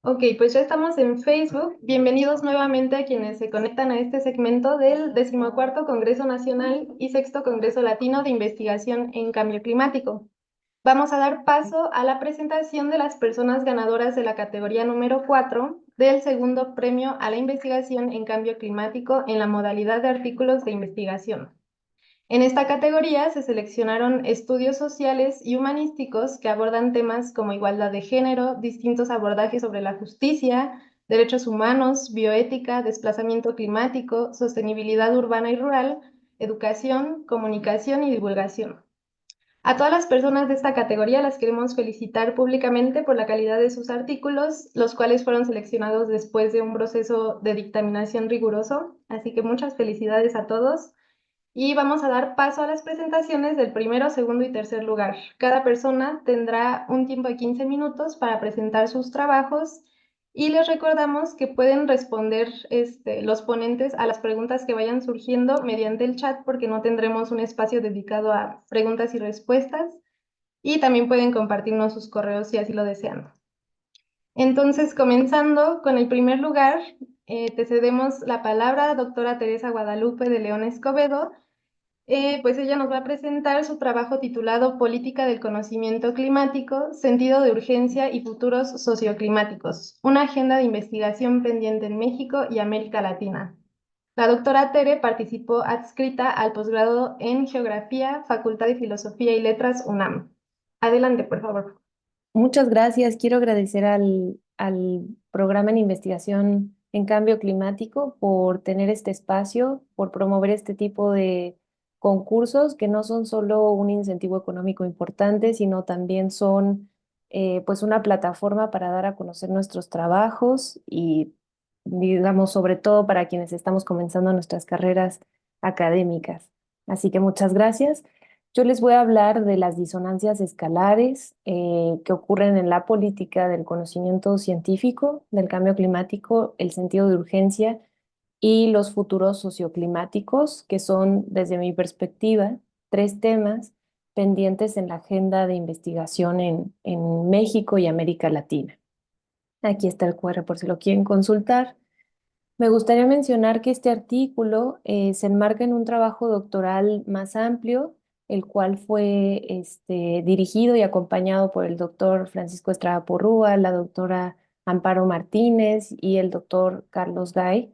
Ok, pues ya estamos en Facebook. Bienvenidos nuevamente a quienes se conectan a este segmento del 14º Congreso Nacional y Sexto Congreso Latino de Investigación en Cambio Climático. Vamos a dar paso a la presentación de las personas ganadoras de la categoría número 4 del segundo premio a la investigación en cambio climático en la modalidad de artículos de investigación. En esta categoría se seleccionaron estudios sociales y humanísticos que abordan temas como igualdad de género, distintos abordajes sobre la justicia, derechos humanos, bioética, desplazamiento climático, sostenibilidad urbana y rural, educación, comunicación y divulgación. A todas las personas de esta categoría las queremos felicitar públicamente por la calidad de sus artículos, los cuales fueron seleccionados después de un proceso de dictaminación riguroso. Así que muchas felicidades a todos. Y vamos a dar paso a las presentaciones del primero, segundo y tercer lugar. Cada persona tendrá un tiempo de 15 minutos para presentar sus trabajos y les recordamos que pueden responder los ponentes a las preguntas que vayan surgiendo mediante el chat porque no tendremos un espacio dedicado a preguntas y respuestas y también pueden compartirnos sus correos si así lo desean. Entonces, comenzando con el primer lugar, te cedemos la palabra a doctora Teresa Guadalupe de León Escobedo. Pues ella nos va a presentar su trabajo titulado Política del Conocimiento Climático, Sentido de Urgencia y Futuros Socioclimáticos, una agenda de investigación pendiente en México y América Latina. La doctora Tere participó adscrita al posgrado en Geografía, Facultad de Filosofía y Letras UNAM. Adelante, por favor. Muchas gracias. Quiero agradecer al programa en investigación en cambio climático por tener este espacio, por promover este tipo de concursos que no son solo un incentivo económico importante, sino también son pues una plataforma para dar a conocer nuestros trabajos y digamos sobre todo para quienes estamos comenzando nuestras carreras académicas. Así que muchas gracias. Yo les voy a hablar de las disonancias escalares que ocurren en la política del conocimiento científico, del cambio climático, el sentido de urgencia y los futuros socioclimáticos, que son, desde mi perspectiva, tres temas pendientes en la agenda de investigación en México y América Latina. Aquí está el QR por si lo quieren consultar. Me gustaría mencionar que este artículo se enmarca en un trabajo doctoral más amplio, el cual fue dirigido y acompañado por el doctor Francisco Estrada Porrúa, la doctora Amparo Martínez y el doctor Carlos Gay,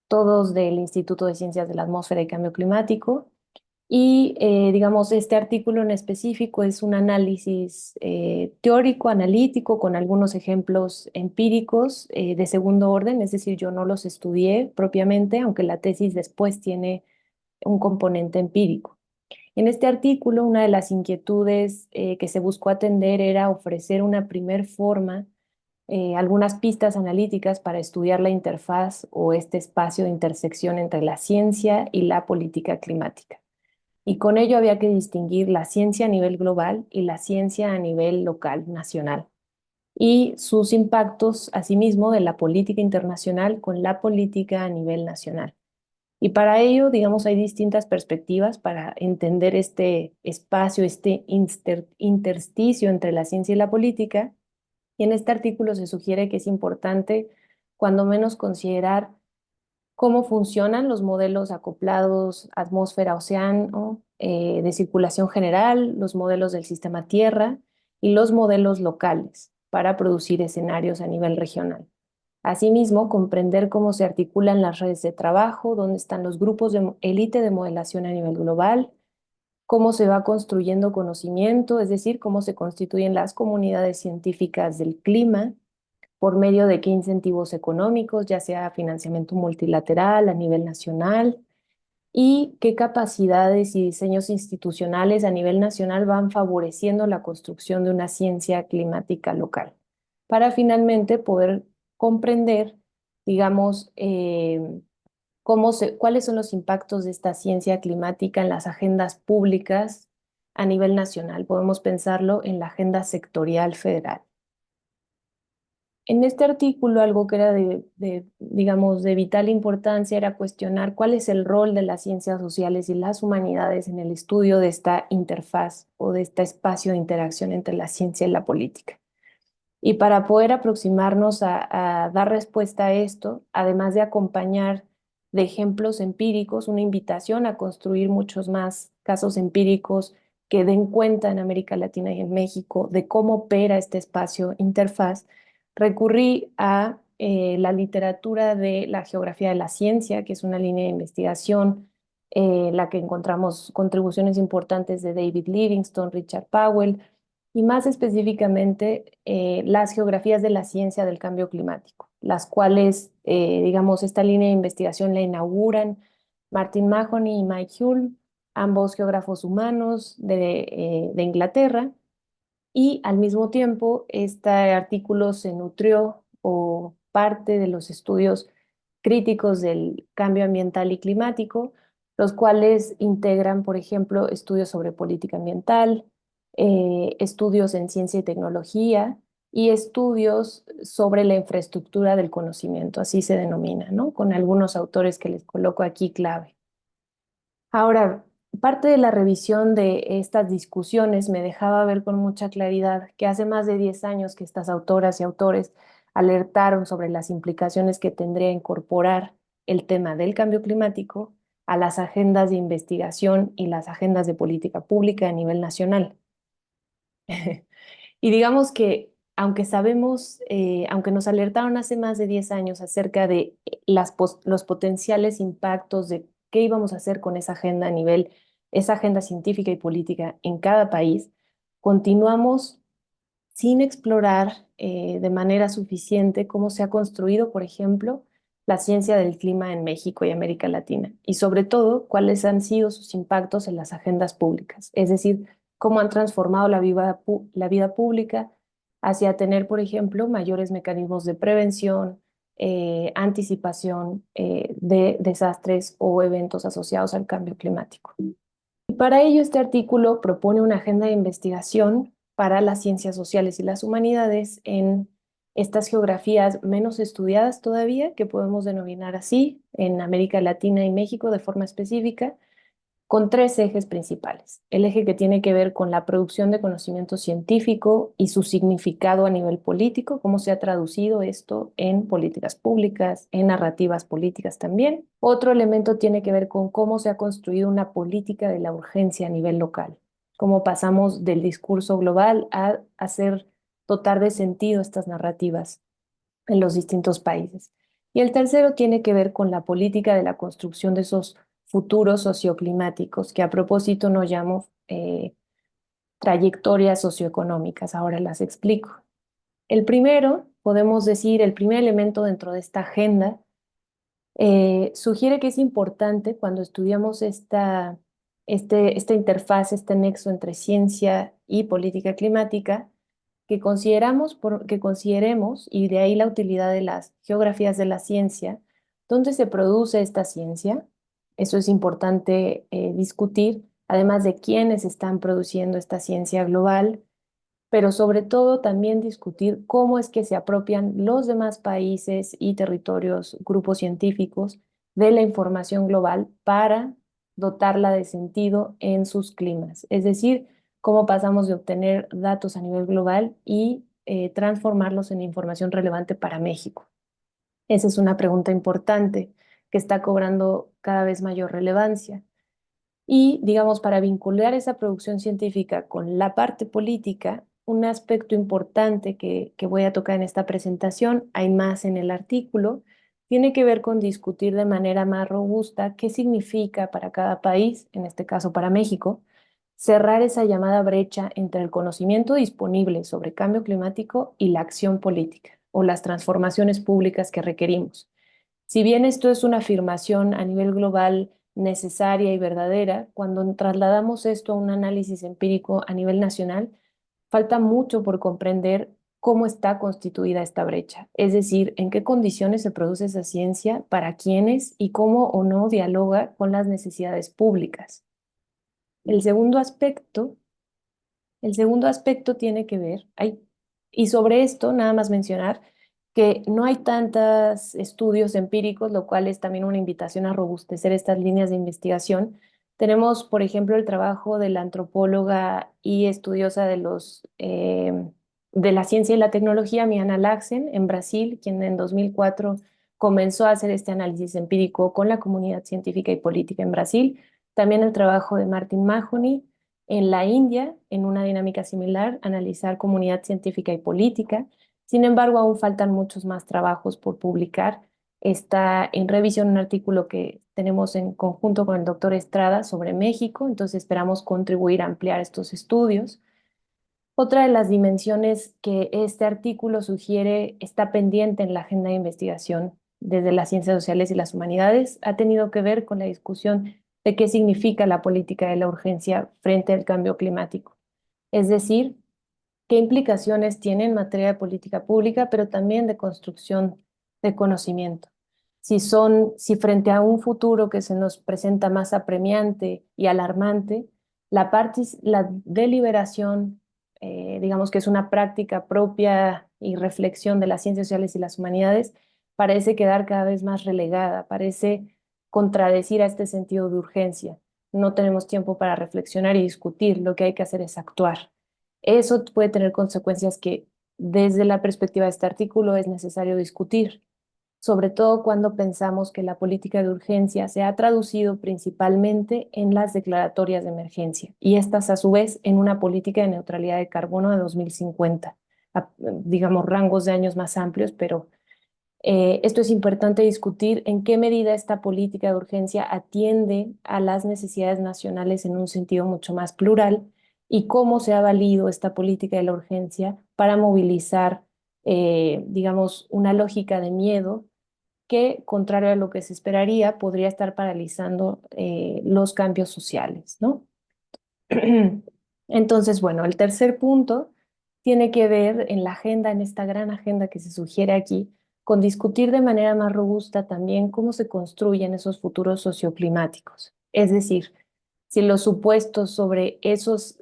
todos del Instituto de Ciencias de la Atmósfera y Cambio Climático. Y digamos, este artículo en específico es un análisis teórico, analítico, con algunos ejemplos empíricos de segundo orden, es decir, yo no los estudié propiamente, aunque la tesis después tiene un componente empírico. En este artículo, una de las inquietudes que se buscó atender era ofrecer una primer forma, algunas pistas analíticas para estudiar la interfaz o este espacio de intersección entre la ciencia y la política climática. Y con ello había que distinguir la ciencia a nivel global y la ciencia a nivel local, nacional, y sus impactos, asimismo, de la política internacional con la política a nivel nacional. Y para ello, digamos, hay distintas perspectivas para entender este espacio, este intersticio entre la ciencia y la política. Y en este artículo se sugiere que es importante, cuando menos, considerar cómo funcionan los modelos acoplados atmósfera-océano de circulación general, los modelos del sistema Tierra y los modelos locales para producir escenarios a nivel regional. Asimismo, comprender cómo se articulan las redes de trabajo, dónde están los grupos de élite de modelación a nivel global, cómo se va construyendo conocimiento, es decir, cómo se constituyen las comunidades científicas del clima, por medio de qué incentivos económicos, ya sea financiamiento multilateral a nivel nacional, y qué capacidades y diseños institucionales a nivel nacional van favoreciendo la construcción de una ciencia climática local, para finalmente poder comprender, digamos, cuáles son los impactos de esta ciencia climática en las agendas públicas a nivel nacional. Podemos pensarlo en la agenda sectorial federal. En este artículo, algo que era digamos, de vital importancia era cuestionar cuál es el rol de las ciencias sociales y las humanidades en el estudio de esta interfaz o de este espacio de interacción entre la ciencia y la política. Y para poder aproximarnos a dar respuesta a esto, además de acompañar de ejemplos empíricos, una invitación a construir muchos más casos empíricos que den cuenta en América Latina y en México de cómo opera este espacio interfaz, recurrí a la literatura de la geografía de la ciencia, que es una línea de investigación la que encontramos contribuciones importantes de David Livingstone, Richard Powell, y más específicamente las geografías de la ciencia del cambio climático, las cuales, digamos, esta línea de investigación la inauguran Martin Mahoney y Mike Hull, ambos geógrafos humanos de Inglaterra, y al mismo tiempo este artículo se nutrió o parte de los estudios críticos del cambio ambiental y climático, los cuales integran, por ejemplo, estudios sobre política ambiental, estudios en ciencia y tecnología y estudios sobre la infraestructura del conocimiento, así se denomina, ¿no? Con algunos autores que les coloco aquí clave. Ahora, parte de la revisión de estas discusiones me dejaba ver con mucha claridad que hace más de 10 años que estas autoras y autores alertaron sobre las implicaciones que tendría incorporar el tema del cambio climático a las agendas de investigación y las agendas de política pública a nivel nacional. Y digamos que, aunque sabemos, aunque nos alertaron hace más de 10 años acerca de los potenciales impactos de qué íbamos a hacer con esa agenda a nivel, esa agenda científica y política en cada país, continuamos sin explorar de manera suficiente cómo se ha construido, por ejemplo, la ciencia del clima en México y América Latina, y sobre todo cuáles han sido sus impactos en las agendas públicas, es decir, cómo han transformado la vida pública hacia tener, por ejemplo, mayores mecanismos de prevención, anticipación de desastres o eventos asociados al cambio climático. Y para ello, este artículo propone una agenda de investigación para las ciencias sociales y las humanidades en estas geografías menos estudiadas todavía, que podemos denominar así, en América Latina y México de forma específica, con tres ejes principales. El eje que tiene que ver con la producción de conocimiento científico y su significado a nivel político, cómo se ha traducido esto en políticas públicas, en narrativas políticas también. Otro elemento tiene que ver con cómo se ha construido una política de la urgencia a nivel local, cómo pasamos del discurso global a hacer dotar de sentido estas narrativas en los distintos países. Y el tercero tiene que ver con la política de la construcción de esos futuros socioclimáticos, que a propósito no llamo trayectorias socioeconómicas. Ahora las explico. El primero, podemos decir, el primer elemento dentro de esta agenda, sugiere que es importante cuando estudiamos esta interfaz, este nexo entre ciencia y política climática, que consideremos, y de ahí la utilidad de las geografías de la ciencia, dónde se produce esta ciencia. Eso es importante discutir, además de quiénes están produciendo esta ciencia global, pero sobre todo también discutir cómo es que se apropian los demás países y territorios, grupos científicos, de la información global para dotarla de sentido en sus climas. Es decir, cómo pasamos de obtener datos a nivel global y transformarlos en información relevante para México. Esa es una pregunta importante que está cobrando cada vez mayor relevancia. Y, digamos, para vincular esa producción científica con la parte política, un aspecto importante que voy a tocar en esta presentación, hay más en el artículo, tiene que ver con discutir de manera más robusta qué significa para cada país, en este caso para México, cerrar esa llamada brecha entre el conocimiento disponible sobre cambio climático y la acción política o las transformaciones públicas que requerimos. Si bien esto es una afirmación a nivel global necesaria y verdadera, cuando trasladamos esto a un análisis empírico a nivel nacional, falta mucho por comprender cómo está constituida esta brecha, es decir, en qué condiciones se produce esa ciencia, para quiénes y cómo o no dialoga con las necesidades públicas. El segundo aspecto el segundo aspecto tiene que ver, y sobre esto nada más mencionar que no hay tantos estudios empíricos, lo cual es también una invitación a robustecer estas líneas de investigación. Tenemos, por ejemplo, el trabajo de la antropóloga y estudiosa de de la ciencia y la tecnología, Miana Laxen, en Brasil, quien en 2004 comenzó a hacer este análisis empírico con la comunidad científica y política en Brasil. También el trabajo de Martin Mahoney en la India, en una dinámica similar, analizar comunidad científica y política. Sin embargo, aún faltan muchos más trabajos por publicar. Está en revisión un artículo que tenemos en conjunto con el doctor Estrada sobre México, entonces esperamos contribuir a ampliar estos estudios. Otra de las dimensiones que este artículo sugiere está pendiente en la agenda de investigación desde las ciencias sociales y las humanidades ha tenido que ver con la discusión de qué significa la política de la urgencia frente al cambio climático. Es decir, qué implicaciones tiene en materia de política pública, pero también de construcción de conocimiento. Si frente a un futuro que se nos presenta más apremiante y alarmante, la deliberación, digamos que es una práctica propia y reflexión de las ciencias sociales y las humanidades, parece quedar cada vez más relegada, parece contradecir a este sentido de urgencia. No tenemos tiempo para reflexionar y discutir, lo que hay que hacer es actuar. Eso puede tener consecuencias que desde la perspectiva de este artículo es necesario discutir, sobre todo cuando pensamos que la política de urgencia se ha traducido principalmente en las declaratorias de emergencia y estas a su vez en una política de neutralidad de carbono de 2050, digamos rangos de años más amplios, pero esto es importante discutir en qué medida esta política de urgencia atiende a las necesidades nacionales en un sentido mucho más plural y cómo se ha valido esta política de la urgencia para movilizar, digamos, una lógica de miedo que, contrario a lo que se esperaría, podría estar paralizando los cambios sociales, ¿no? Entonces, bueno, el tercer punto tiene que ver en la agenda, en esta gran agenda que se sugiere aquí, con discutir de manera más robusta también cómo se construyen esos futuros socioclimáticos. Es decir, si los supuestos sobre esos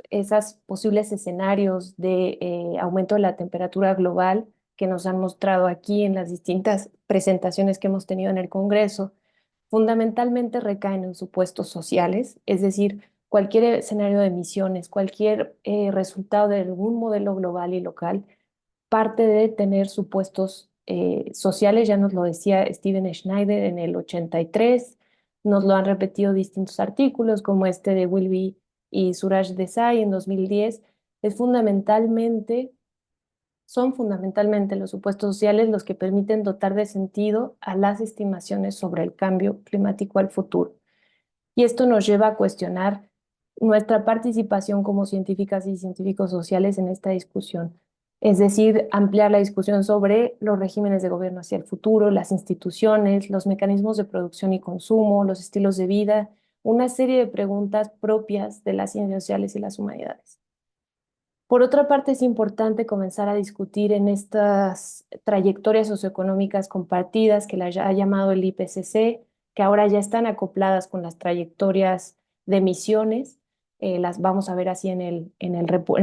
posibles escenarios de aumento de la temperatura global que nos han mostrado aquí en las distintas presentaciones que hemos tenido en el Congreso, fundamentalmente recaen en supuestos sociales, es decir, cualquier escenario de emisiones, cualquier resultado de algún modelo global y local, parte de tener supuestos sociales, ya nos lo decía Steven Schneider en el 83, nos lo han repetido distintos artículos como este de Wilby y Suraj Desai en 2010, es fundamentalmente son fundamentalmente los supuestos sociales los que permiten dotar de sentido a las estimaciones sobre el cambio climático al futuro. Y esto nos lleva a cuestionar nuestra participación como científicas y científicos sociales en esta discusión. Es decir, ampliar la discusión sobre los regímenes de gobierno hacia el futuro, las instituciones, los mecanismos de producción y consumo, los estilos de vida, una serie de preguntas propias de las ciencias sociales y las humanidades. Por otra parte, es importante comenzar a discutir en estas trayectorias socioeconómicas compartidas que ha llamado el IPCC, que ahora ya están acopladas con las trayectorias de emisiones, las vamos a ver así en el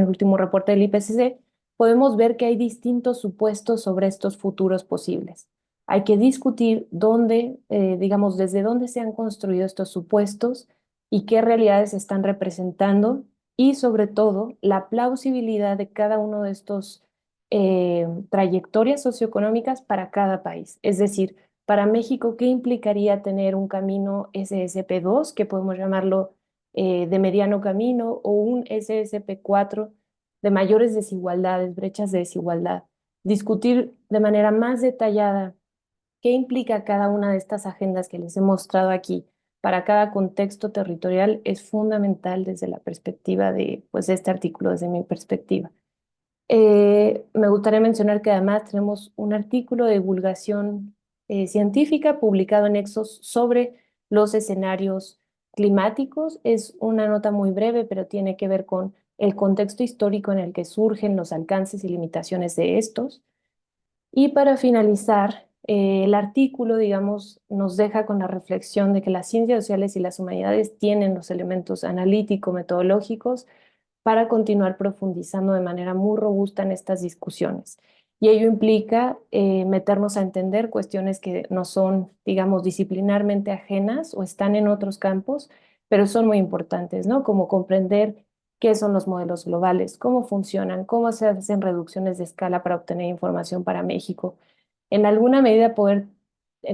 último reporte del IPCC, podemos ver que hay distintos supuestos sobre estos futuros posibles. Hay que discutir dónde, digamos, desde dónde se han construido estos supuestos y qué realidades se están representando y sobre todo la plausibilidad de cada uno de estos trayectorias socioeconómicas para cada país. Es decir, para México, ¿qué implicaría tener un camino SSP2, que podemos llamarlo de mediano camino, o un SSP4 de mayores desigualdades, brechas de desigualdad? Discutir de manera más detallada qué implica cada una de estas agendas que les he mostrado aquí para cada contexto territorial es fundamental desde la perspectiva de, pues, de este artículo, desde mi perspectiva. Me gustaría mencionar que además tenemos un artículo de divulgación científica publicado en Exos sobre los escenarios climáticos. Es una nota muy breve, pero tiene que ver con el contexto histórico en el que surgen los alcances y limitaciones de estos. Y para finalizar, el artículo, digamos, nos deja con la reflexión de que las ciencias sociales y las humanidades tienen los elementos analítico-metodológicos para continuar profundizando de manera muy robusta en estas discusiones. Y ello implica meternos a entender cuestiones que no son, digamos, disciplinarmente ajenas o están en otros campos, pero son muy importantes, ¿no? Como comprender qué son los modelos globales, cómo funcionan, cómo se hacen reducciones de escala para obtener información para México. En alguna medida poder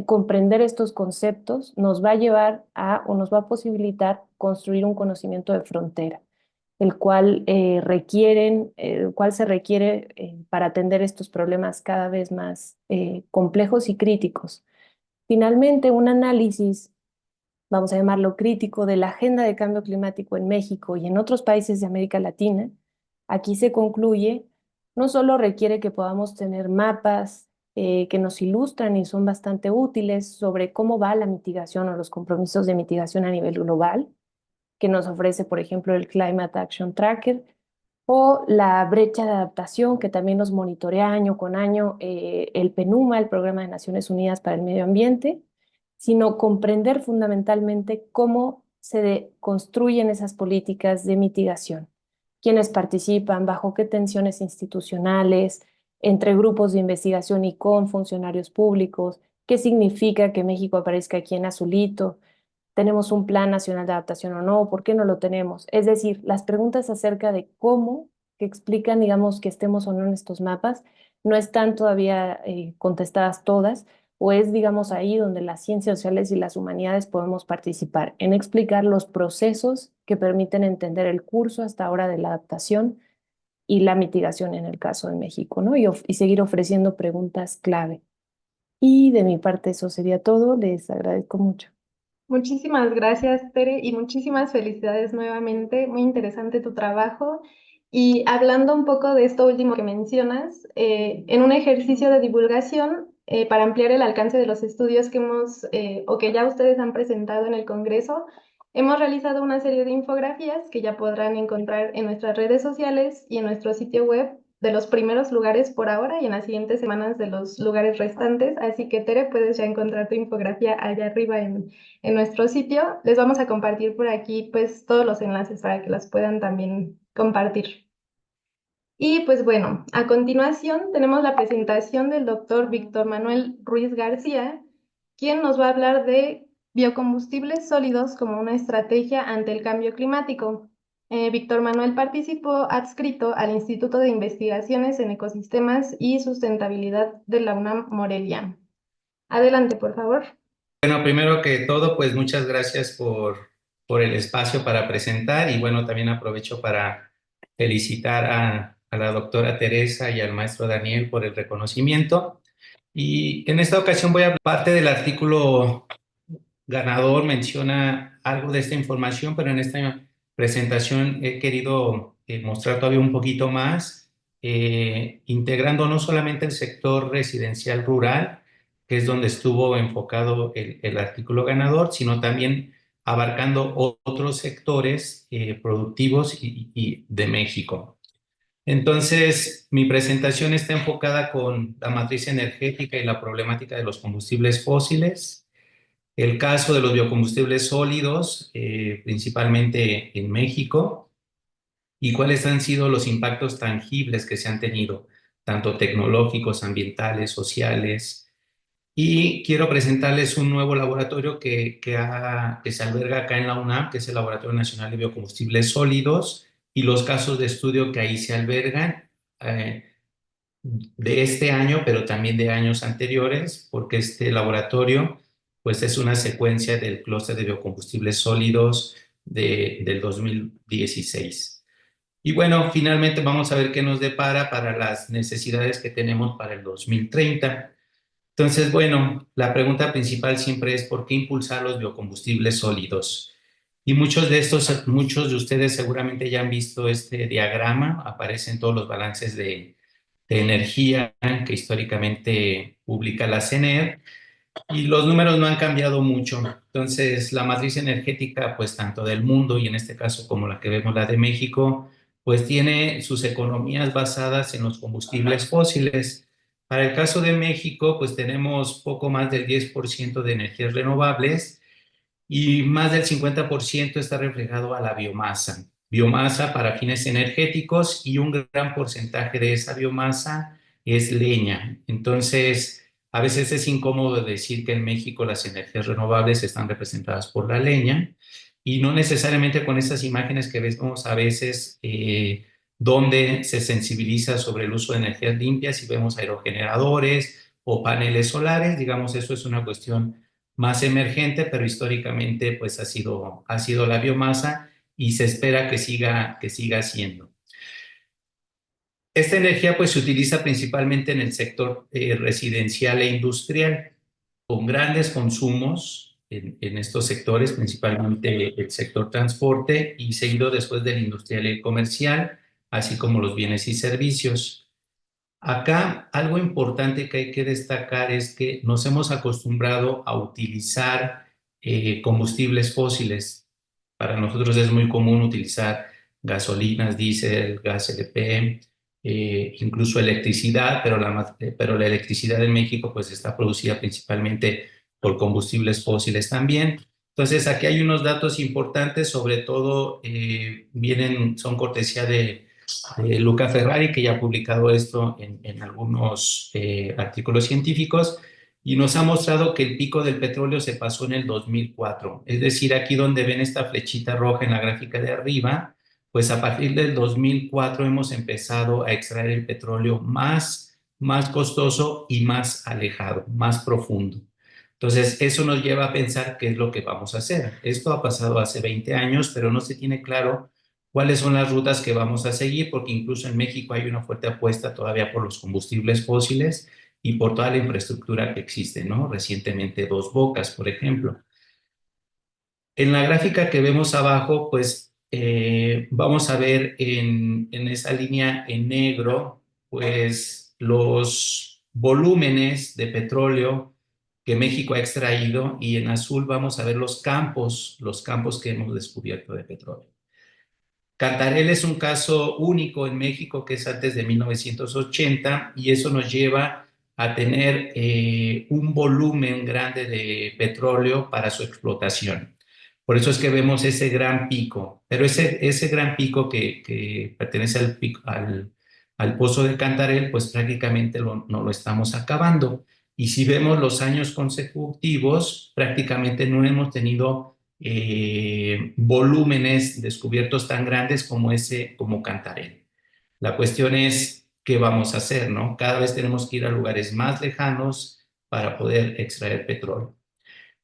comprender estos conceptos nos va a llevar a o nos va a posibilitar construir un conocimiento de frontera, el cual se requiere para atender estos problemas cada vez más complejos y críticos. Finalmente, un análisis, vamos a llamarlo crítico, de la agenda de cambio climático en México y en otros países de América Latina, aquí se concluye, no solo requiere que podamos tener mapas que nos ilustran y son bastante útiles sobre cómo va la mitigación o los compromisos de mitigación a nivel global, que nos ofrece, por ejemplo, el Climate Action Tracker, o la brecha de adaptación, que también nos monitorea año con año el PNUMA, el Programa de Naciones Unidas para el Medio Ambiente, sino comprender fundamentalmente cómo construyen esas políticas de mitigación, quiénes participan, bajo qué tensiones institucionales, entre grupos de investigación y con funcionarios públicos, qué significa que México aparezca aquí en azulito, tenemos un plan nacional de adaptación o no, ¿por qué no lo tenemos? Es decir, las preguntas acerca de cómo, que explican, digamos, que estemos o no en estos mapas, no están todavía contestadas todas, o es, digamos, ahí donde las ciencias sociales y las humanidades podemos participar, en explicar los procesos que permiten entender el curso hasta ahora de la adaptación y la mitigación en el caso de México, ¿no? Y seguir ofreciendo preguntas clave. Y de mi parte eso sería todo, les agradezco mucho. Muchísimas gracias, Tere, y muchísimas felicidades nuevamente. Muy interesante tu trabajo. Y hablando un poco de esto último que mencionas, en un ejercicio de divulgación para ampliar el alcance de los estudios que hemos o que ya ustedes han presentado en el Congreso, hemos realizado una serie de infografías que ya podrán encontrar en nuestras redes sociales y en nuestro sitio web de los primeros lugares por ahora y en las siguientes semanas de los lugares restantes. Así que, Tere, puedes ya encontrar tu infografía allá arriba en nuestro sitio. Les vamos a compartir por aquí pues todos los enlaces para que las puedan también compartir. Y pues bueno, a continuación tenemos la presentación del doctor Víctor Manuel Ruiz García, quien nos va a hablar de biocombustibles sólidos como una estrategia ante el cambio climático. Víctor Manuel participó adscrito al Instituto de Investigaciones en Ecosistemas y Sustentabilidad de la UNAM Morelia. Adelante, por favor. Bueno, primero que todo, pues muchas gracias por el espacio para presentar y bueno, también aprovecho para felicitar a la doctora Teresa y al maestro Daniel por el reconocimiento. Y en esta ocasión voy a hablar parte del artículo ganador, menciona algo de esta información, pero en esta presentación he querido mostrar todavía un poquito más, integrando no solamente el sector residencial rural, que es donde estuvo enfocado el artículo ganador, sino también abarcando otros sectores productivos y de México. Entonces, mi presentación está enfocada con la matriz energética y la problemática de los combustibles fósiles, el caso de los biocombustibles sólidos, principalmente en México, y cuáles han sido los impactos tangibles que se han tenido, tanto tecnológicos, ambientales, sociales. Y quiero presentarles un nuevo laboratorio que se alberga acá en la UNAM, que es el Laboratorio Nacional de Biocombustibles Sólidos, y los casos de estudio que ahí se albergan. De este año, pero también de años anteriores, porque este laboratorio pues es una secuencia del clúster de biocombustibles sólidos del 2016. Y bueno, finalmente vamos a ver qué nos depara para las necesidades que tenemos para el 2030. Entonces, bueno, la pregunta principal siempre es ¿por qué impulsar los biocombustibles sólidos? Y muchos de ustedes seguramente ya han visto este diagrama, aparecen todos los balances de energía que históricamente publica la CNER y los números no han cambiado mucho. Entonces, la matriz energética, pues tanto del mundo y en este caso como la que vemos, la de México, pues tiene sus economías basadas en los combustibles fósiles. Para el caso de México, pues tenemos poco más del 10% de energías renovables y más del 50% está reflejado a la biomasa. Biomasa para fines energéticos y un gran porcentaje de esa biomasa es leña. Entonces, a veces es incómodo decir que en México las energías renovables están representadas por la leña y no necesariamente con esas imágenes que vemos a veces donde se sensibiliza sobre el uso de energías limpias y vemos aerogeneradores o paneles solares. Digamos, eso es una cuestión más emergente, pero históricamente pues ha sido la biomasa y se espera que siga siendo. Esta energía pues se utiliza principalmente en el sector residencial e industrial, con grandes consumos en estos sectores, principalmente el sector transporte y seguido después del industrial y el comercial, así como los bienes y servicios. Acá algo importante que hay que destacar es que nos hemos acostumbrado a utilizar combustibles fósiles. Para nosotros es muy común utilizar gasolinas, diésel, gas LP, incluso electricidad, pero la electricidad en México pues está producida principalmente por combustibles fósiles también. Entonces aquí hay unos datos importantes, sobre todo son cortesía de Luca Ferrari, que ya ha publicado esto en algunos artículos científicos, y nos ha mostrado que el pico del petróleo se pasó en el 2004. Es decir, aquí donde ven esta flechita roja en la gráfica de arriba, pues a partir del 2004 hemos empezado a extraer el petróleo más costoso y más alejado, más profundo. Entonces, eso nos lleva a pensar qué es lo que vamos a hacer. Esto ha pasado hace 20 años, pero no se tiene claro cuáles son las rutas que vamos a seguir, porque incluso en México hay una fuerte apuesta todavía por los combustibles fósiles y por toda la infraestructura que existe, ¿no? Recientemente Dos Bocas, por ejemplo. En la gráfica que vemos abajo, pues vamos a ver en esa línea en negro, pues los volúmenes de petróleo que México ha extraído, y en azul vamos a ver los campos que hemos descubierto de petróleo. Cantarell es un caso único en México, que es antes de 1980, y eso nos lleva a tener un volumen grande de petróleo para su explotación. Por eso es que vemos ese gran pico, pero ese gran pico que pertenece al pozo de Cantarell, pues prácticamente no lo estamos acabando. Y si vemos los años consecutivos, prácticamente no hemos tenido volúmenes descubiertos tan grandes como Cantarell. La cuestión es qué vamos a hacer, ¿no? Cada vez tenemos que ir a lugares más lejanos para poder extraer petróleo.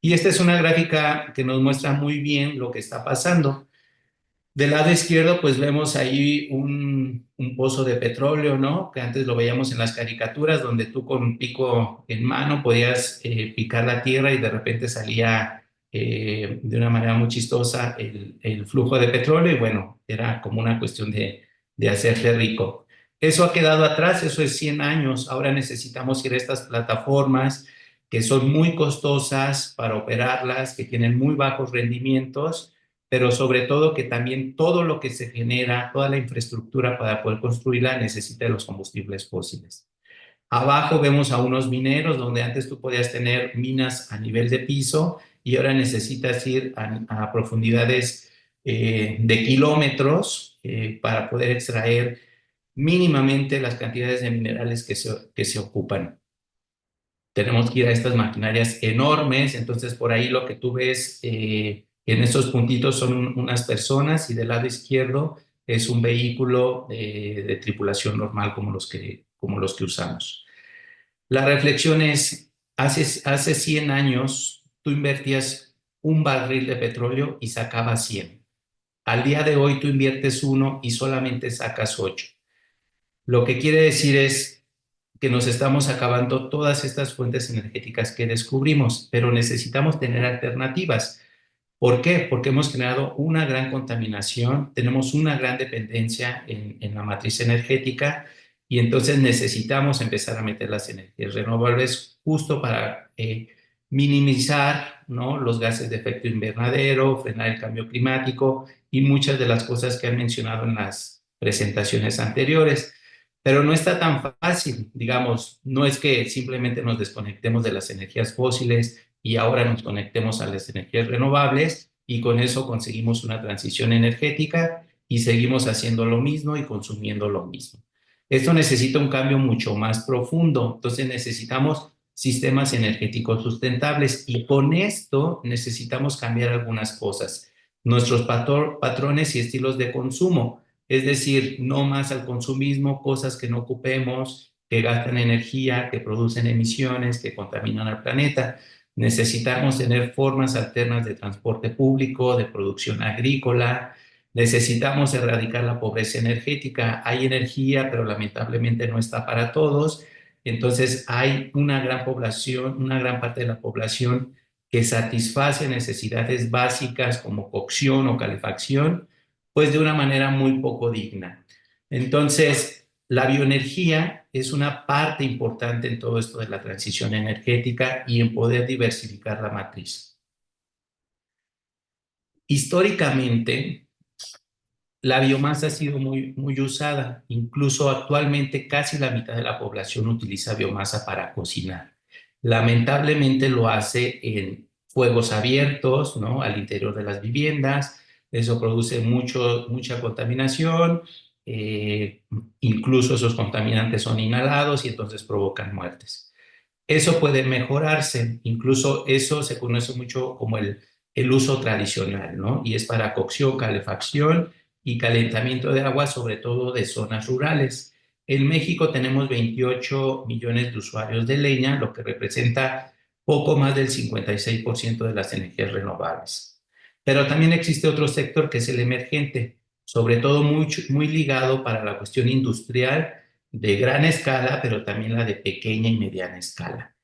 Y esta es una gráfica que nos muestra muy bien lo que está pasando. Del lado izquierdo, pues vemos ahí un pozo de petróleo, ¿no? Que antes lo veíamos en las caricaturas, donde tú con un pico en mano podías picar la tierra y de repente salía de una manera muy chistosa el flujo de petróleo, y bueno, era como una cuestión de hacerte rico. Eso ha quedado atrás, eso es 100 años. Ahora necesitamos ir a estas plataformas que son muy costosas para operarlas, que tienen muy bajos rendimientos, pero sobre todo que también todo lo que se genera, toda la infraestructura para poder construirla necesita de los combustibles fósiles. Abajo vemos a unos mineros donde antes tú podías tener minas a nivel de piso y ahora necesitas ir a profundidades de kilómetros para poder extraer mínimamente las cantidades de minerales que se ocupan. Tenemos que ir a estas maquinarias enormes, entonces por ahí lo que tú ves en estos puntitos son unas personas, y del lado izquierdo es un vehículo de tripulación normal como los que usamos. La reflexión es, hace 100 años tú invertías un barril de petróleo y sacabas 100. Al día de hoy tú inviertes uno y solamente sacas 8. Lo que quiere decir es que nos estamos acabando todas estas fuentes energéticas que descubrimos, pero necesitamos tener alternativas. ¿Por qué? Porque hemos generado una gran contaminación, tenemos una gran dependencia en la matriz energética, y entonces necesitamos empezar a meter las energías renovables justo para minimizar, ¿no?, los gases de efecto invernadero, frenar el cambio climático y muchas de las cosas que han mencionado en las presentaciones anteriores. Pero no está tan fácil, digamos, no es que simplemente nos desconectemos de las energías fósiles y ahora nos conectemos a las energías renovables y con eso conseguimos una transición energética y seguimos haciendo lo mismo y consumiendo lo mismo. Esto necesita un cambio mucho más profundo, entonces necesitamos sistemas energéticos sustentables y con esto necesitamos cambiar algunas cosas. nuestros patrones y estilos de consumo, es decir, no más al consumismo, cosas que no ocupemos, que gastan energía, que producen emisiones, que contaminan al planeta. Necesitamos tener formas alternas de transporte público, de producción agrícola. Necesitamos erradicar la pobreza energética. Hay energía, pero lamentablemente no está para todos. Entonces hay una gran población, una gran parte de la población que satisface necesidades básicas como cocción o calefacción, pues de una manera muy poco digna. Entonces, la bioenergía es una parte importante en todo esto de la transición energética y en poder diversificar la matriz. Históricamente, la biomasa ha sido muy usada. Incluso actualmente casi la mitad de la población utiliza biomasa para cocinar. Lamentablemente lo hace en fuegos abiertos, ¿no? Al interior de las viviendas. Eso produce mucha contaminación. eh, Incluso esos contaminantes son inhalados y entonces provocan muertes. Eso puede mejorarse, incluso eso se conoce mucho como el uso tradicional, ¿no? Y es para cocción, calefacción y calentamiento de agua, sobre todo de zonas rurales. En México tenemos 28 millones de usuarios de leña, lo que representa poco más del 56% de las energías renovables. Pero también existe otro sector que es el emergente, sobre todo muy ligado para la cuestión industrial de gran escala, pero también la de pequeña y mediana escala.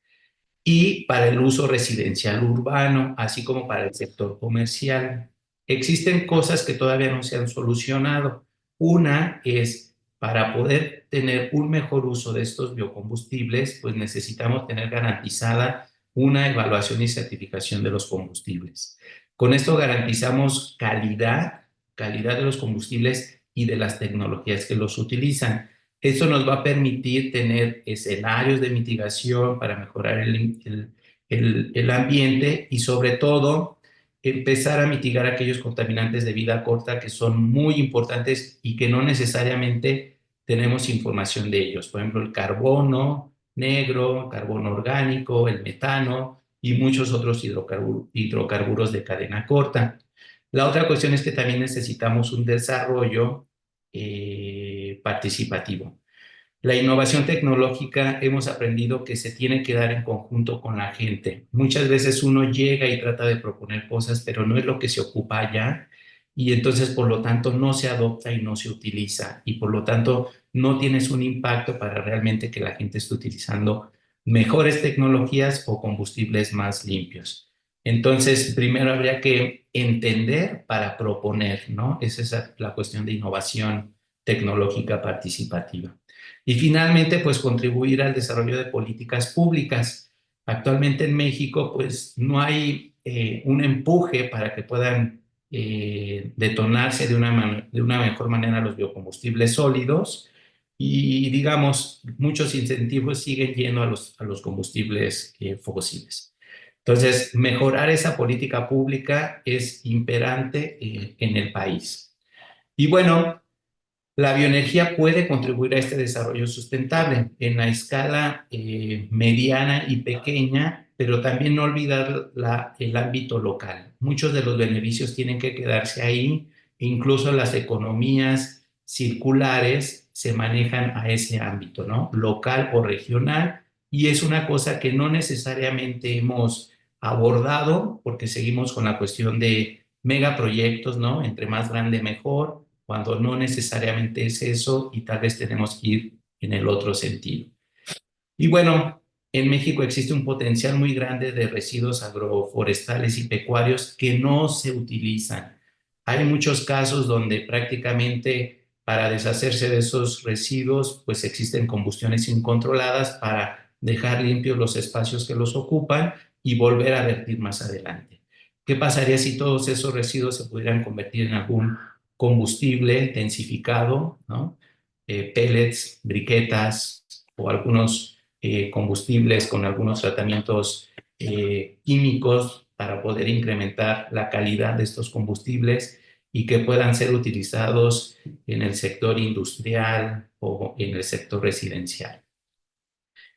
Y para el uso residencial urbano, así como para el sector comercial. Existen cosas que todavía no se han solucionado. Una es, para poder tener un mejor uso de estos biocombustibles, pues necesitamos tener garantizada una evaluación y certificación de los combustibles. Con esto garantizamos calidad de los combustibles y de las tecnologías que los utilizan. Eso nos va a permitir tener escenarios de mitigación para mejorar el ambiente y sobre todo empezar a mitigar aquellos contaminantes de vida corta que son muy importantes y que no necesariamente tenemos información de ellos. Por ejemplo, el carbono negro, carbono orgánico, el metano y muchos otros hidrocarburos de cadena corta. La otra cuestión es que también necesitamos un desarrollo participativo. La innovación tecnológica hemos aprendido que se tiene que dar en conjunto con la gente. Muchas veces uno llega y trata de proponer cosas, pero no es lo que se ocupa allá y entonces por lo tanto no se adopta y no se utiliza y por lo tanto no tienes un impacto para realmente que la gente esté utilizando mejores tecnologías o combustibles más limpios. Entonces, primero habría que entender para proponer, ¿no? Esa es la cuestión de innovación tecnológica participativa. Y finalmente, pues contribuir al desarrollo de políticas públicas. Actualmente en México, pues no hay un empuje para que puedan detonarse de una mejor manera los biocombustibles sólidos y, digamos, muchos incentivos siguen yendo a los combustibles fósiles. Entonces, mejorar esa política pública es imperante en el país. Y bueno, la bioenergía puede contribuir a este desarrollo sustentable en la escala mediana y pequeña, pero también no olvidar el ámbito local. Muchos de los beneficios tienen que quedarse ahí, incluso las economías circulares se manejan a ese ámbito, ¿no? Local o regional, y es una cosa que no necesariamente hemos abordado porque seguimos con la cuestión de megaproyectos, ¿no? Entre más grande, mejor cuando no necesariamente es eso y tal vez tenemos que ir en el otro sentido. Y bueno, en México existe un potencial muy grande de residuos agroforestales y pecuarios que no se utilizan. Hay muchos casos donde prácticamente para deshacerse de esos residuos, pues existen combustiones incontroladas para dejar limpios los espacios que los ocupan y volver a vertir más adelante. ¿Qué pasaría si todos esos residuos se pudieran convertir en algún combustible densificado, ¿no? Pellets, briquetas o algunos combustibles con algunos tratamientos químicos para poder incrementar la calidad de estos combustibles y que puedan ser utilizados en el sector industrial o en el sector residencial.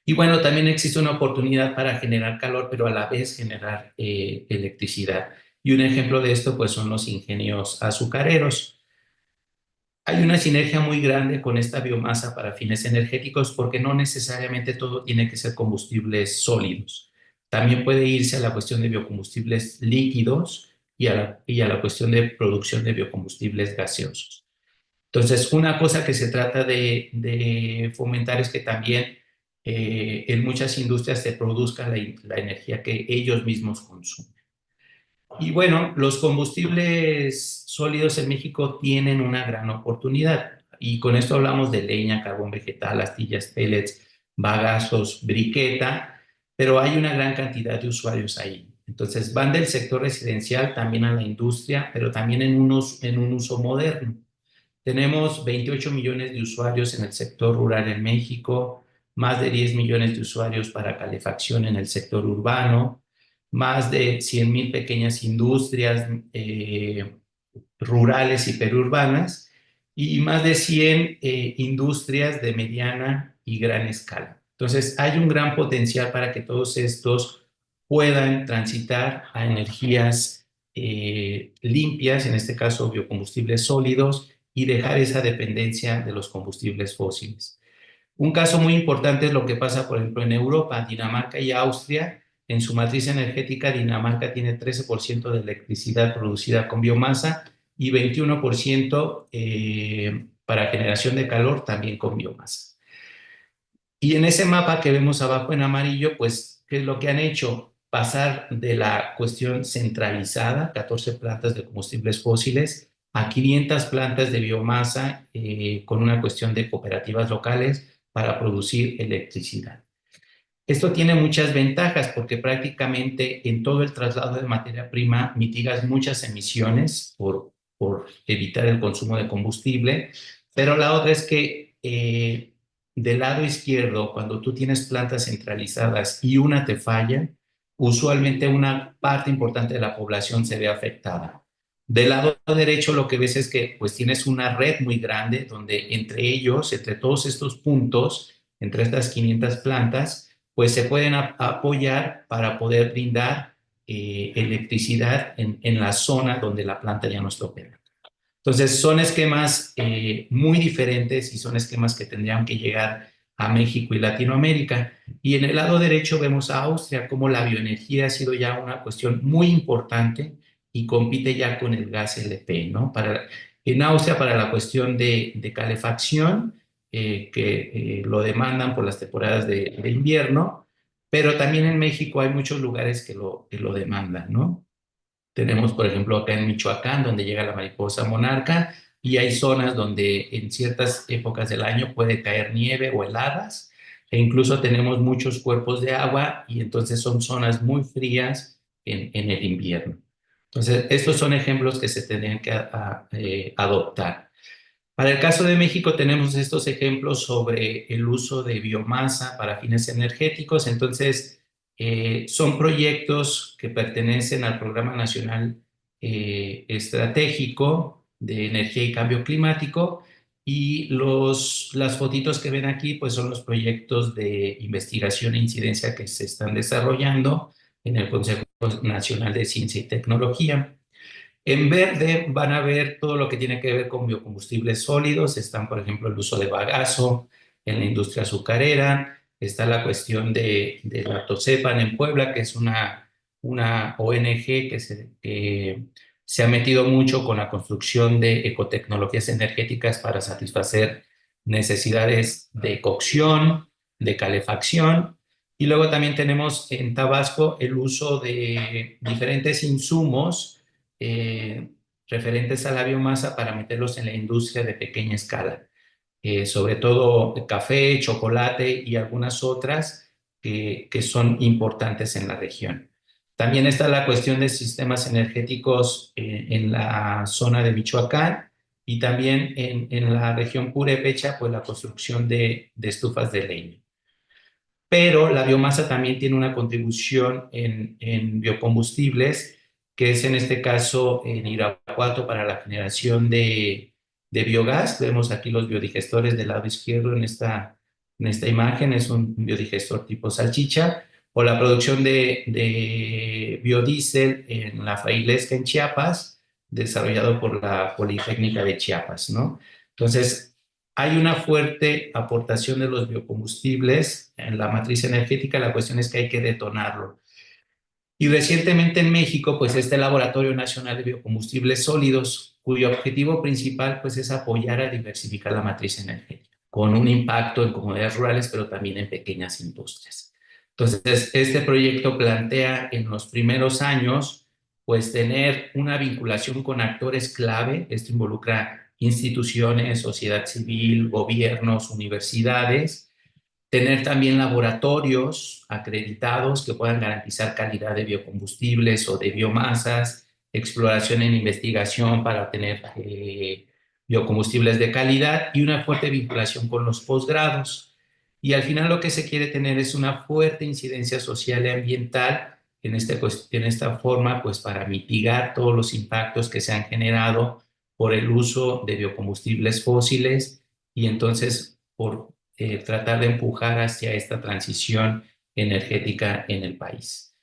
Y bueno, también existe una oportunidad para generar calor, pero a la vez generar electricidad. Y un ejemplo de esto pues son los ingenios azucareros. Hay una sinergia muy grande con esta biomasa para fines energéticos porque no necesariamente todo tiene que ser combustibles sólidos. También puede irse a la cuestión de biocombustibles líquidos y a la cuestión de producción de biocombustibles gaseosos. Entonces, una cosa que se trata de fomentar es que también en muchas industrias se produzca la energía que ellos mismos consumen. Y bueno, los combustibles sólidos en México tienen una gran oportunidad. Y con esto hablamos de leña, carbón vegetal, astillas, pellets, bagasos, briqueta, pero hay una gran cantidad de usuarios ahí. Entonces van del sector residencial también a la industria, pero también en un uso moderno. Tenemos 28 millones de usuarios en el sector rural en México, más de 10 millones de usuarios para calefacción en el sector urbano, más de 100,000 pequeñas industrias rurales y periurbanas y más de 100 industrias de mediana y gran escala. Entonces, hay un gran potencial para que todos estos puedan transitar a energías limpias, en este caso biocombustibles sólidos, y dejar esa dependencia de los combustibles fósiles. Un caso muy importante es lo que pasa, por ejemplo, en Europa, Dinamarca y Austria. En su matriz energética, Dinamarca tiene 13% de electricidad producida con biomasa y 21% para generación de calor también con biomasa. Y en ese mapa que vemos abajo en amarillo, pues, ¿qué es lo que han hecho? Pasar de la cuestión centralizada, 14 plantas de combustibles fósiles, a 500 plantas de biomasa con una cuestión de cooperativas locales para producir electricidad. Esto tiene muchas ventajas porque prácticamente en todo el traslado de materia prima mitigas muchas emisiones por evitar el consumo de combustible, pero la otra es que del lado izquierdo, cuando tú tienes plantas centralizadas y una te falla, usualmente una parte importante de la población se ve afectada. Del lado derecho lo que ves es que pues tienes una red muy grande donde entre ellos, entre todos estos puntos, entre estas 500 plantas, pues se pueden apoyar para poder brindar electricidad en la zona donde la planta ya no está operando. Entonces, son esquemas muy diferentes y son esquemas que tendrían que llegar a México y Latinoamérica. Y en el lado derecho vemos a Austria, como la bioenergía ha sido ya una cuestión muy importante y compite ya con el gas LP, ¿no? En Austria para la cuestión de calefacción, que lo demandan por las temporadas de invierno, pero también en México hay muchos lugares que lo demandan, ¿no? Tenemos, por ejemplo, acá en Michoacán, donde llega la mariposa monarca, y hay zonas donde en ciertas épocas del año puede caer nieve o heladas, e incluso tenemos muchos cuerpos de agua, y entonces son zonas muy frías en el invierno. Entonces, estos son ejemplos que se tendrían que adoptar. Para el caso de México tenemos estos ejemplos sobre el uso de biomasa para fines energéticos. Entonces, son proyectos que pertenecen al Programa Nacional Estratégico de Energía y Cambio Climático. Y las fotitos que ven aquí, pues son los proyectos de investigación e incidencia que se están desarrollando en el Consejo Nacional de Ciencia y Tecnología. En verde van a ver todo lo que tiene que ver con biocombustibles sólidos. Están, por ejemplo, el uso de bagazo en la industria azucarera. Está la cuestión de Lactocepan en Puebla, que es una ONG que se ha metido mucho con la construcción de ecotecnologías energéticas para satisfacer necesidades de cocción, de calefacción. Y luego también tenemos en Tabasco el uso de diferentes insumos eh, referentes a la biomasa para meterlos en la industria de pequeña escala, sobre todo café, chocolate y algunas otras que son importantes en la región. También está la cuestión de sistemas energéticos en la zona de Michoacán y también en la región purépecha, pues la construcción de estufas de leña. Pero la biomasa también tiene una contribución en biocombustibles, que es en este caso en Irapuato para la generación de biogás. Vemos aquí los biodigestores del lado izquierdo en esta imagen, es un biodigestor tipo salchicha, o la producción de biodiesel en la Frailesca en Chiapas, desarrollado por la Politécnica de Chiapas, ¿no? Entonces, hay una fuerte aportación de los biocombustibles en la matriz energética, la cuestión es que hay que detonarlo. Y recientemente en México, pues este Laboratorio Nacional de Biocombustibles Sólidos, cuyo objetivo principal pues es apoyar a diversificar la matriz energética, con un impacto en comunidades rurales, pero también en pequeñas industrias. Entonces, este proyecto plantea en los primeros años, pues tener una vinculación con actores clave. Esto involucra instituciones, sociedad civil, gobiernos, universidades, tener también laboratorios acreditados que puedan garantizar calidad de biocombustibles o de biomasas, exploración en investigación para tener biocombustibles de calidad y una fuerte vinculación con los posgrados. Y al final lo que se quiere tener es una fuerte incidencia social y ambiental en esta forma, pues para mitigar todos los impactos que se han generado por el uso de biocombustibles fósiles y entonces por tratar de empujar hacia esta transición energética en el país.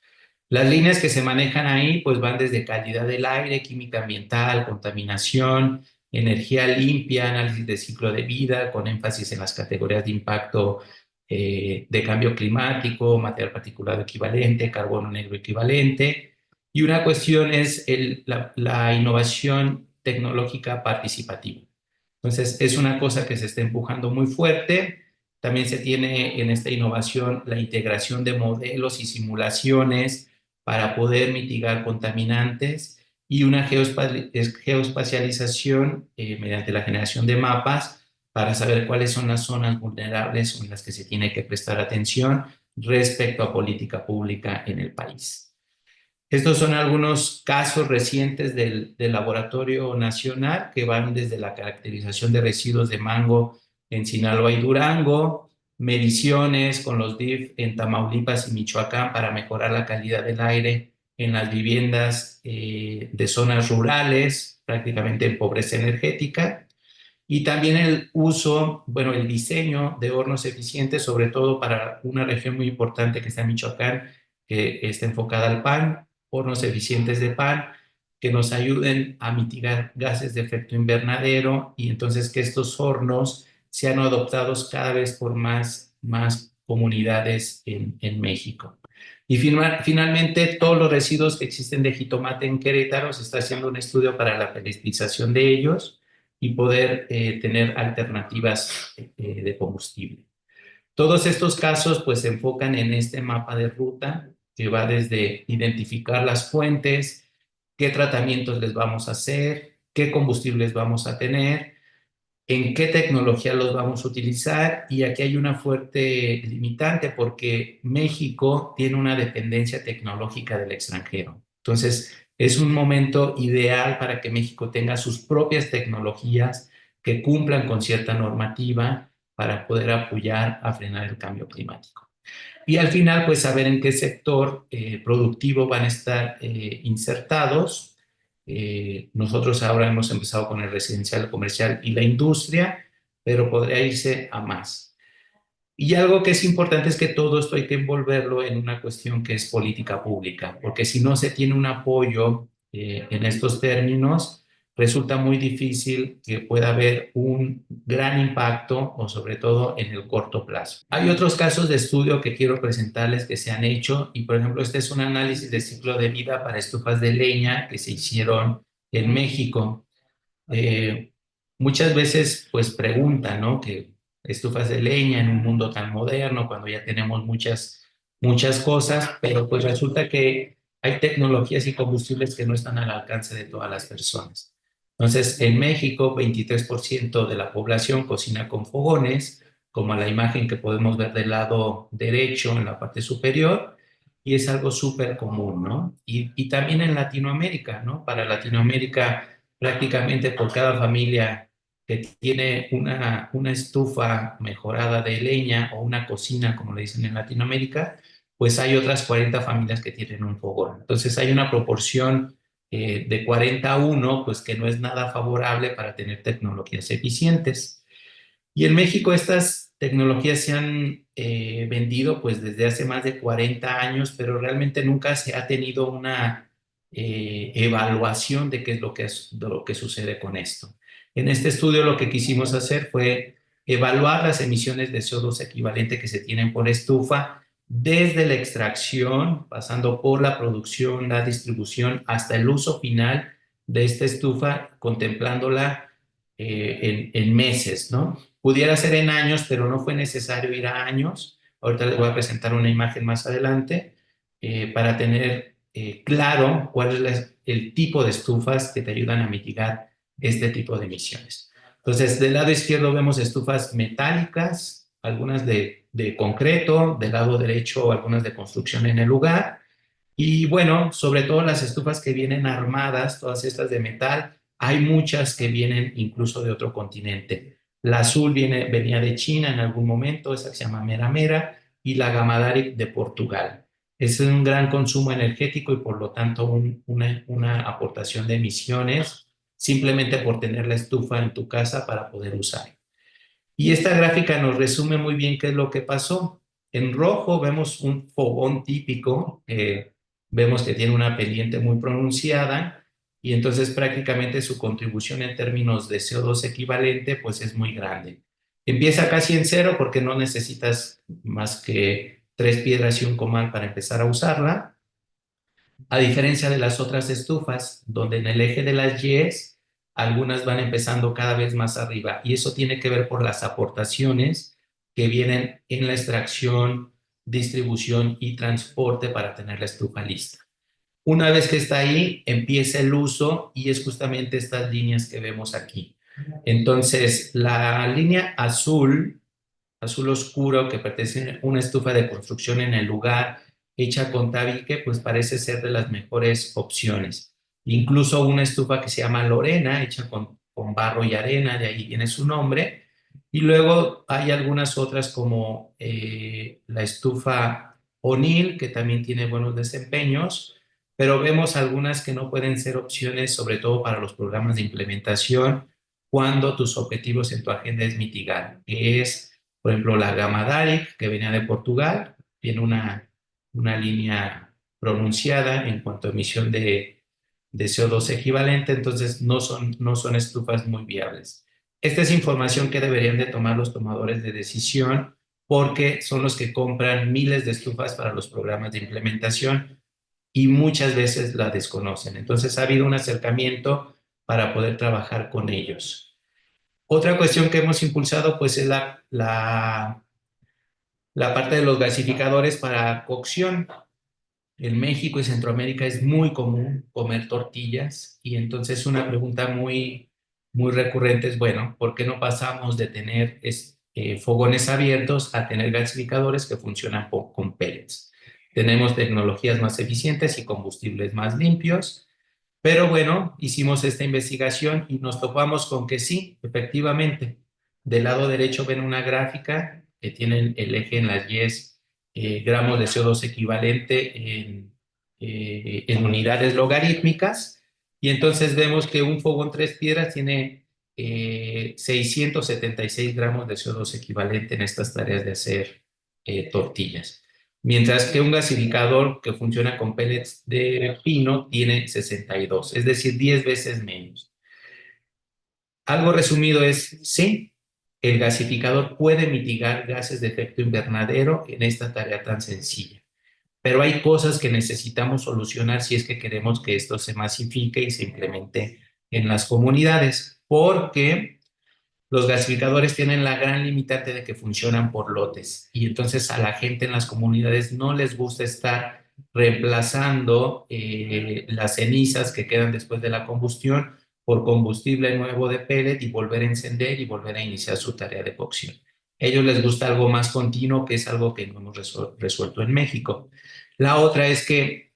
Las líneas que se manejan ahí pues van desde calidad del aire, química ambiental, contaminación, energía limpia, análisis de ciclo de vida, con énfasis en las categorías de impacto de cambio climático, material particulado equivalente, carbono negro equivalente. Y una cuestión es la innovación tecnológica participativa. Entonces, es una cosa que se está empujando muy fuerte. También se tiene en esta innovación la integración de modelos y simulaciones para poder mitigar contaminantes y una geoespacialización mediante la generación de mapas para saber cuáles son las zonas vulnerables en las que se tiene que prestar atención respecto a política pública en el país. Estos son algunos casos recientes del Laboratorio Nacional que van desde la caracterización de residuos de mango en Sinaloa y Durango, mediciones con los DIF en Tamaulipas y Michoacán para mejorar la calidad del aire en las viviendas de zonas rurales, prácticamente en pobreza energética, y también el uso, bueno, el diseño de hornos eficientes, sobre todo para una región muy importante que está en Michoacán, que está enfocada al pan, hornos eficientes de pan, que nos ayuden a mitigar gases de efecto invernadero y entonces que estos hornos sean adoptados cada vez por más comunidades en México. Y finalmente, todos los residuos que existen de jitomate en Querétaro, se está haciendo un estudio para la fertilización de ellos y poder tener alternativas de combustible. Todos estos casos pues se enfocan en este mapa de ruta que va desde identificar las fuentes, qué tratamientos les vamos a hacer, qué combustibles vamos a tener, en qué tecnología los vamos a utilizar, y aquí hay una fuerte limitante porque México tiene una dependencia tecnológica del extranjero. Entonces, es un momento ideal para que México tenga sus propias tecnologías que cumplan con cierta normativa para poder apoyar a frenar el cambio climático. Y al final, pues saber en qué sector productivo van a estar insertados. Nosotros ahora hemos empezado con el residencial, el comercial y la industria, pero podría irse a más. Y algo que es importante es que todo esto hay que envolverlo en una cuestión que es política pública, porque si no se tiene un apoyo en estos términos, resulta muy difícil que pueda haber un gran impacto o sobre todo en el corto plazo. Hay otros casos de estudio que quiero presentarles que se han hecho y por ejemplo este es un análisis de ciclo de vida para estufas de leña que se hicieron en México. Muchas veces pues preguntan, ¿no? Que estufas de leña en un mundo tan moderno cuando ya tenemos muchas cosas, pero pues resulta que hay tecnologías y combustibles que no están al alcance de todas las personas. Entonces, en México, 23% de la población cocina con fogones, como la imagen que podemos ver del lado derecho en la parte superior, y es algo súper común, ¿no? Y también en Latinoamérica, ¿no? Para Latinoamérica, prácticamente por cada familia que tiene una estufa mejorada de leña o una cocina, como le dicen en Latinoamérica, pues hay otras 40 familias que tienen un fogón. Entonces hay una proporción de 40 a 1, pues que no es nada favorable para tener tecnologías eficientes. Y en México estas tecnologías se han vendido pues desde hace más de 40 años, pero realmente nunca se ha tenido una evaluación de qué es de lo que sucede con esto. En este estudio lo que quisimos hacer fue evaluar las emisiones de CO2 equivalente que se tienen por estufa desde la extracción, pasando por la producción, la distribución, hasta el uso final de esta estufa, contemplándola en meses, ¿no? Pudiera ser en años, pero no fue necesario ir a años. Ahorita les voy a presentar una imagen más adelante para tener claro cuál es el tipo de estufas que te ayudan a mitigar este tipo de emisiones. Entonces, del lado izquierdo vemos estufas metálicas, algunas de concreto, del lado derecho algunas de construcción en el lugar. Y bueno, sobre todo las estufas que vienen armadas, todas estas de metal, hay muchas que vienen incluso de otro continente. La azul venía de China en algún momento, esa que se llama Mera Mera, y la Gamadaric de Portugal. Es un gran consumo energético y por lo tanto una aportación de emisiones simplemente por tener la estufa en tu casa para poder usar. Y esta gráfica nos resume muy bien qué es lo que pasó. En rojo vemos un fogón típico, vemos que tiene una pendiente muy pronunciada y entonces prácticamente su contribución en términos de CO2 equivalente pues es muy grande. Empieza casi en cero porque no necesitas más que 3 piedras y un comal para empezar a usarla, a diferencia de las otras estufas, donde en el eje de las Y's, algunas van empezando cada vez más arriba. Y eso tiene que ver por las aportaciones que vienen en la extracción, distribución y transporte para tener la estufa lista. Una vez que está ahí, empieza el uso y es justamente estas líneas que vemos aquí. Entonces, la línea azul, azul oscuro, que pertenece a una estufa de construcción en el lugar, hecha con tabique, pues parece ser de las mejores opciones. Incluso una estufa que se llama Lorena, hecha con barro y arena, de ahí viene su nombre. Y luego hay algunas otras como la estufa O'Neill, que también tiene buenos desempeños, pero vemos algunas que no pueden ser opciones, sobre todo para los programas de implementación, cuando tus objetivos en tu agenda es mitigar, que es, por ejemplo, la Gama Daric, que venía de Portugal, tiene una línea pronunciada en cuanto a emisión de CO2 equivalente, entonces no son estufas muy viables. Esta es información que deberían de tomar los tomadores de decisión porque son los que compran miles de estufas para los programas de implementación y muchas veces la desconocen. Entonces ha habido un acercamiento para poder trabajar con ellos. Otra cuestión que hemos impulsado pues es la parte de los gasificadores para cocción. En México y Centroamérica es muy común comer tortillas y entonces una pregunta muy recurrente es, bueno, ¿por qué no pasamos de tener fogones abiertos a tener gasificadores que funcionan con pellets? Tenemos tecnologías más eficientes y combustibles más limpios, pero bueno, hicimos esta investigación y nos topamos con que sí, efectivamente. Del lado derecho ven una gráfica que tiene el eje en las Y gramos de CO2 equivalente en unidades logarítmicas. Y entonces vemos que un fogón 3 piedras tiene 676 gramos de CO2 equivalente en estas tareas de hacer tortillas. Mientras que un gasificador que funciona con pellets de pino tiene 62, es decir, 10 veces menos. Algo resumido es, sí, el gasificador puede mitigar gases de efecto invernadero en esta tarea tan sencilla, pero hay cosas que necesitamos solucionar si es que queremos que esto se masifique y se implemente en las comunidades, porque los gasificadores tienen la gran limitante de que funcionan por lotes y entonces a la gente en las comunidades no les gusta estar reemplazando las cenizas que quedan después de la combustión por combustible nuevo de pellet y volver a encender y volver a iniciar su tarea de cocción. A ellos les gusta algo más continuo, que es algo que no hemos resuelto en México. La otra es que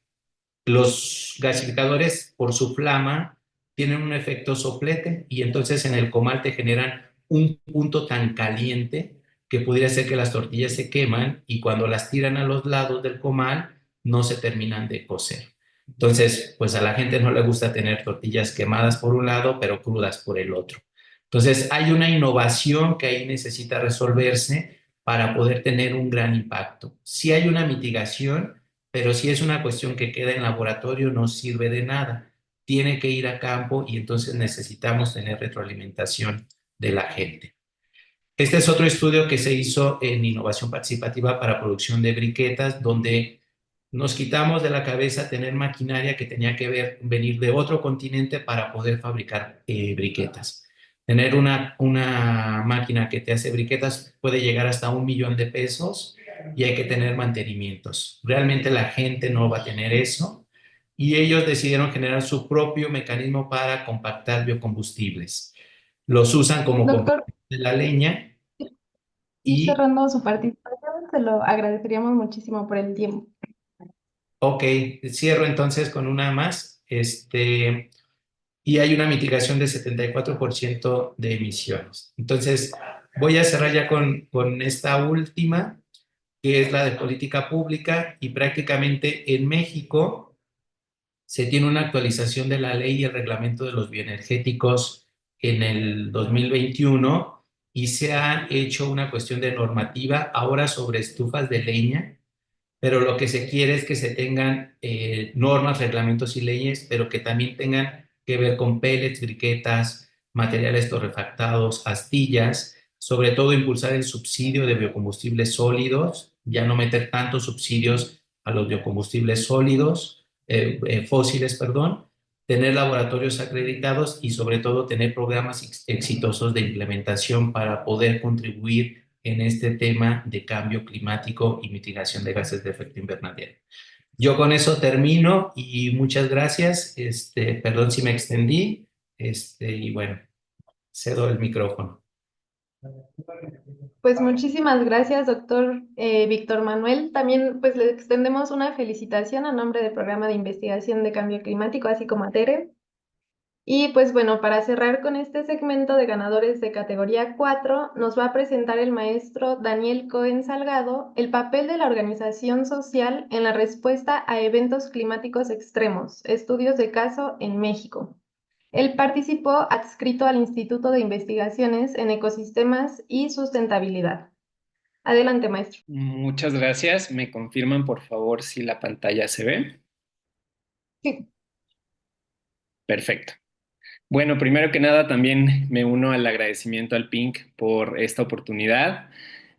los gasificadores, por su flama, tienen un efecto soplete y entonces en el comal te generan un punto tan caliente que pudiera ser que las tortillas se queman y cuando las tiran a los lados del comal no se terminan de cocer. Entonces, pues a la gente no le gusta tener tortillas quemadas por un lado, pero crudas por el otro. Entonces, hay una innovación que ahí necesita resolverse para poder tener un gran impacto. Sí hay una mitigación, pero si es una cuestión que queda en laboratorio, no sirve de nada. Tiene que ir a campo y entonces necesitamos tener retroalimentación de la gente. Este es otro estudio que se hizo en innovación participativa para producción de briquetas, donde nos quitamos de la cabeza tener maquinaria que tenía que venir de otro continente para poder fabricar briquetas. Tener una máquina que te hace briquetas puede llegar hasta 1 millón de pesos y hay que tener mantenimientos. Realmente la gente no va a tener eso y ellos decidieron generar su propio mecanismo para compactar biocombustibles. Los usan como Doctor, compactador de la leña ir y, cerrando su participación, se lo agradeceríamos muchísimo por el tiempo. ok, cierro entonces con una más. Y hay una mitigación de 74% de emisiones. Entonces, voy a cerrar ya con esta última, que es la de política pública, y prácticamente en México se tiene una actualización de la ley y el reglamento de los bioenergéticos en el 2021 y se ha hecho una cuestión de normativa ahora sobre estufas de leña, pero lo que se quiere es que se tengan normas, reglamentos y leyes, pero que también tengan que ver con pellets, briquetas, materiales torrefactados, astillas, sobre todo impulsar el subsidio de biocombustibles sólidos, ya no meter tantos subsidios a los biocombustibles sólidos, fósiles, perdón, tener laboratorios acreditados y sobre todo tener programas exitosos de implementación para poder contribuir en este tema de cambio climático y mitigación de gases de efecto invernadero. Yo con eso termino y muchas gracias. Perdón si me extendí. Y bueno, cedo el micrófono. Pues muchísimas gracias, doctor Víctor Manuel. También pues le extendemos una felicitación a nombre del Programa de Investigación de Cambio Climático, así como a Tere. Y pues bueno, para cerrar con este segmento de ganadores de categoría 4, nos va a presentar el maestro Daniel Cohen Salgado el papel de la organización social en la respuesta a eventos climáticos extremos, estudios de caso en México. Él participó adscrito al Instituto de Investigaciones en Ecosistemas y Sustentabilidad. Adelante, maestro. Muchas gracias. ¿Me confirman, por favor, si la pantalla se ve? Sí. Perfecto. Bueno, primero que nada, también me uno al agradecimiento al PINC por esta oportunidad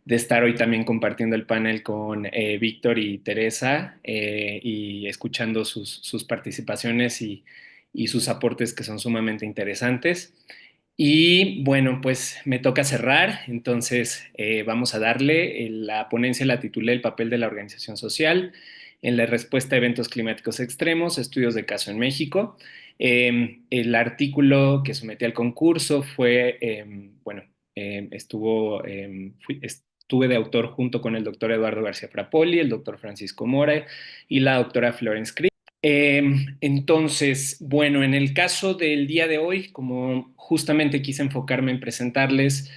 de estar hoy también compartiendo el panel con Víctor y Teresa y escuchando sus participaciones y sus aportes que son sumamente interesantes. Y bueno, pues me toca cerrar, entonces vamos a darle. La ponencia la titulé El papel de la organización social en la respuesta a eventos climáticos extremos, estudios de caso en México. El artículo que sometí al concurso fue, bueno, estuve de autor junto con el doctor Eduardo García Frapolli, el doctor Francisco Mora y la doctora Florence Crick. Entonces, bueno, en el caso del día de hoy, como justamente quise enfocarme en presentarles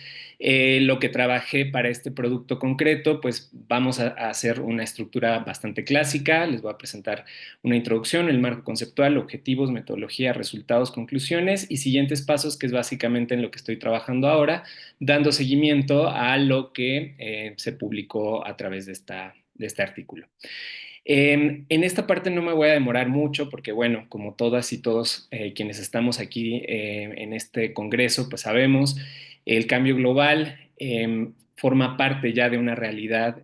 lo que trabajé para este producto concreto, pues vamos a hacer una estructura bastante clásica. Les voy a presentar una introducción, el marco conceptual, objetivos, metodología, resultados, conclusiones y siguientes pasos, que es básicamente en lo que estoy trabajando ahora, dando seguimiento a lo que se publicó a través de este artículo. En esta parte no me voy a demorar mucho porque, bueno, como todas y todos quienes estamos aquí en este congreso, pues sabemos, el cambio global forma parte ya de una realidad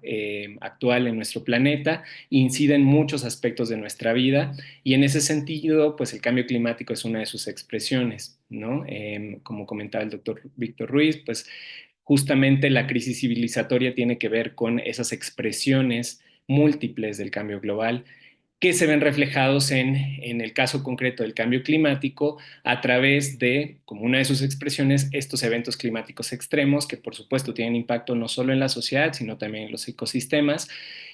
actual en nuestro planeta, incide en muchos aspectos de nuestra vida y en ese sentido, pues el cambio climático es una de sus expresiones, ¿no? Como comentaba el doctor Víctor Ruiz, pues justamente la crisis civilizatoria tiene que ver con esas expresiones múltiples del cambio global que se ven reflejados en el caso concreto del cambio climático a través de, como una de sus expresiones, estos eventos climáticos extremos que por supuesto tienen impacto no solo en la sociedad, sino también en los ecosistemas.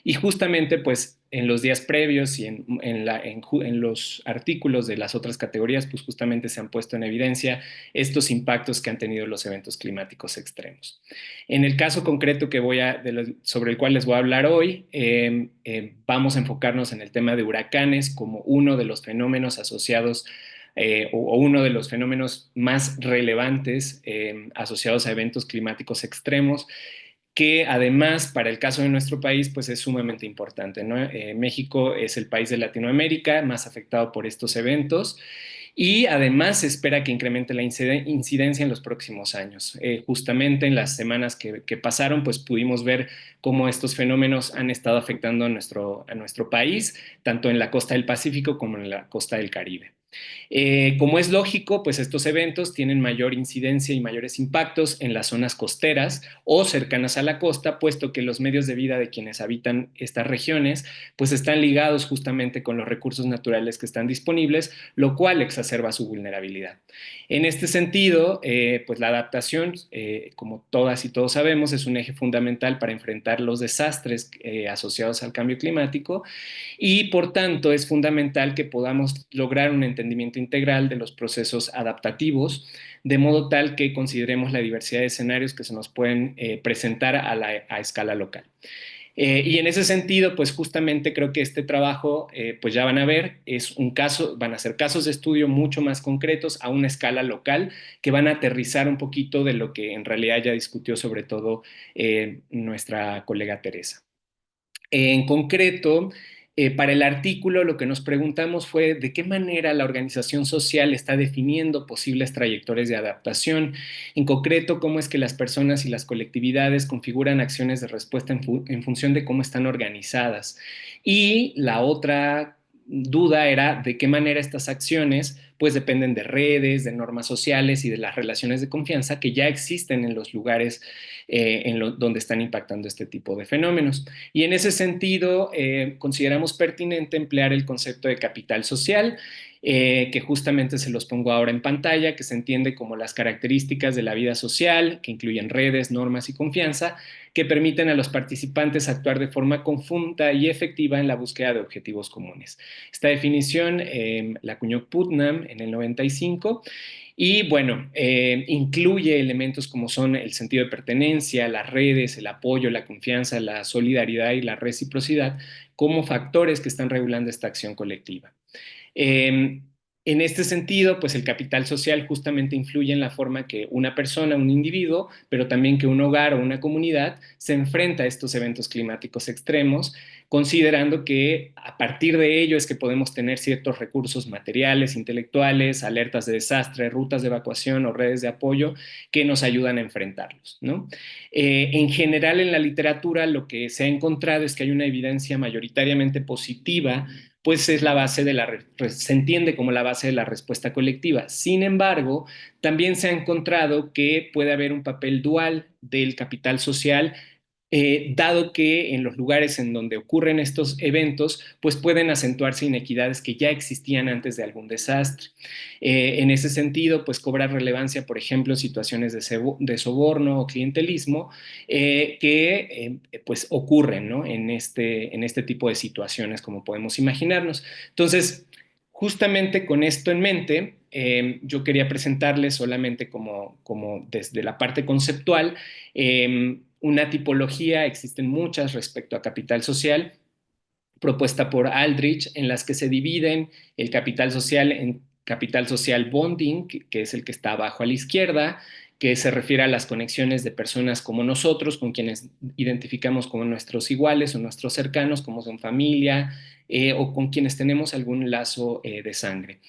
Y justamente pues en los días previos y en los artículos de las otras categorías, pues justamente se han puesto en evidencia estos impactos que han tenido los eventos climáticos extremos. En el caso concreto sobre el cual les voy a hablar hoy, vamos a enfocarnos en el tema de huracanes como uno de los fenómenos asociados o uno de los fenómenos más relevantes asociados a eventos climáticos extremos, que además para el caso de nuestro país pues es sumamente importante, ¿no? México es el país de Latinoamérica más afectado por estos eventos y además se espera que incremente la incidencia en los próximos años. Justamente en las semanas que pasaron pues pudimos ver cómo estos fenómenos han estado afectando a nuestro país, tanto en la costa del Pacífico como en la costa del Caribe. Como es lógico, pues estos eventos tienen mayor incidencia y mayores impactos en las zonas costeras o cercanas a la costa, puesto que los medios de vida de quienes habitan estas regiones pues están ligados justamente con los recursos naturales que están disponibles, lo cual exacerba su vulnerabilidad. En este sentido, pues la adaptación, como todas y todos sabemos, es un eje fundamental para enfrentar los desastres asociados al cambio climático y por tanto es fundamental que podamos lograr un entendimiento integral de los procesos adaptativos, de modo tal que consideremos la diversidad de escenarios que se nos pueden presentar a escala local. Y en ese sentido, pues justamente creo que este trabajo, pues ya van a ver, van a ser casos de estudio mucho más concretos a una escala local que van a aterrizar un poquito de lo que en realidad ya discutió sobre todo nuestra colega Teresa. En concreto, para el artículo lo que nos preguntamos fue de qué manera la organización social está definiendo posibles trayectorias de adaptación. En concreto, cómo es que las personas y las colectividades configuran acciones de respuesta en función de cómo están organizadas. Y la otra duda era de qué manera estas acciones pues dependen de redes, de normas sociales y de las relaciones de confianza que ya existen en los lugares donde están impactando este tipo de fenómenos. Y en ese sentido, consideramos pertinente emplear el concepto de capital social, que justamente se los pongo ahora en pantalla, que se entiende como las características de la vida social, que incluyen redes, normas y confianza, que permiten a los participantes actuar de forma conjunta y efectiva en la búsqueda de objetivos comunes. Esta definición la acuñó Putnam en el 95 y bueno, incluye elementos como son el sentido de pertenencia, las redes, el apoyo, la confianza, la solidaridad y la reciprocidad como factores que están regulando esta acción colectiva. En este sentido, pues el capital social justamente influye en la forma que una persona, un individuo, pero también que un hogar o una comunidad se enfrenta a estos eventos climáticos extremos, considerando que a partir de ello es que podemos tener ciertos recursos materiales, intelectuales, alertas de desastre, rutas de evacuación o redes de apoyo que nos ayudan a enfrentarlos, ¿no? En general, en la literatura lo que se ha encontrado es que hay una evidencia mayoritariamente positiva pues es la base se entiende como la base de la respuesta colectiva. Sin embargo, también se ha encontrado que puede haber un papel dual del capital social, dado que en los lugares en donde ocurren estos eventos, pues pueden acentuarse inequidades que ya existían antes de algún desastre. En ese sentido, pues cobra relevancia, por ejemplo, situaciones de soborno o clientelismo que pues ocurren, ¿no? en este tipo de situaciones, como podemos imaginarnos. Entonces, justamente con esto en mente, yo quería presentarles solamente como desde la parte conceptual una tipología, existen muchas respecto a capital social, propuesta por Aldrich, en las que se dividen el capital social en capital social bonding, que es el que está abajo a la izquierda, que se refiere a las conexiones de personas como nosotros, con quienes identificamos como nuestros iguales o nuestros cercanos, como son familia, o con quienes tenemos algún lazo de sangre.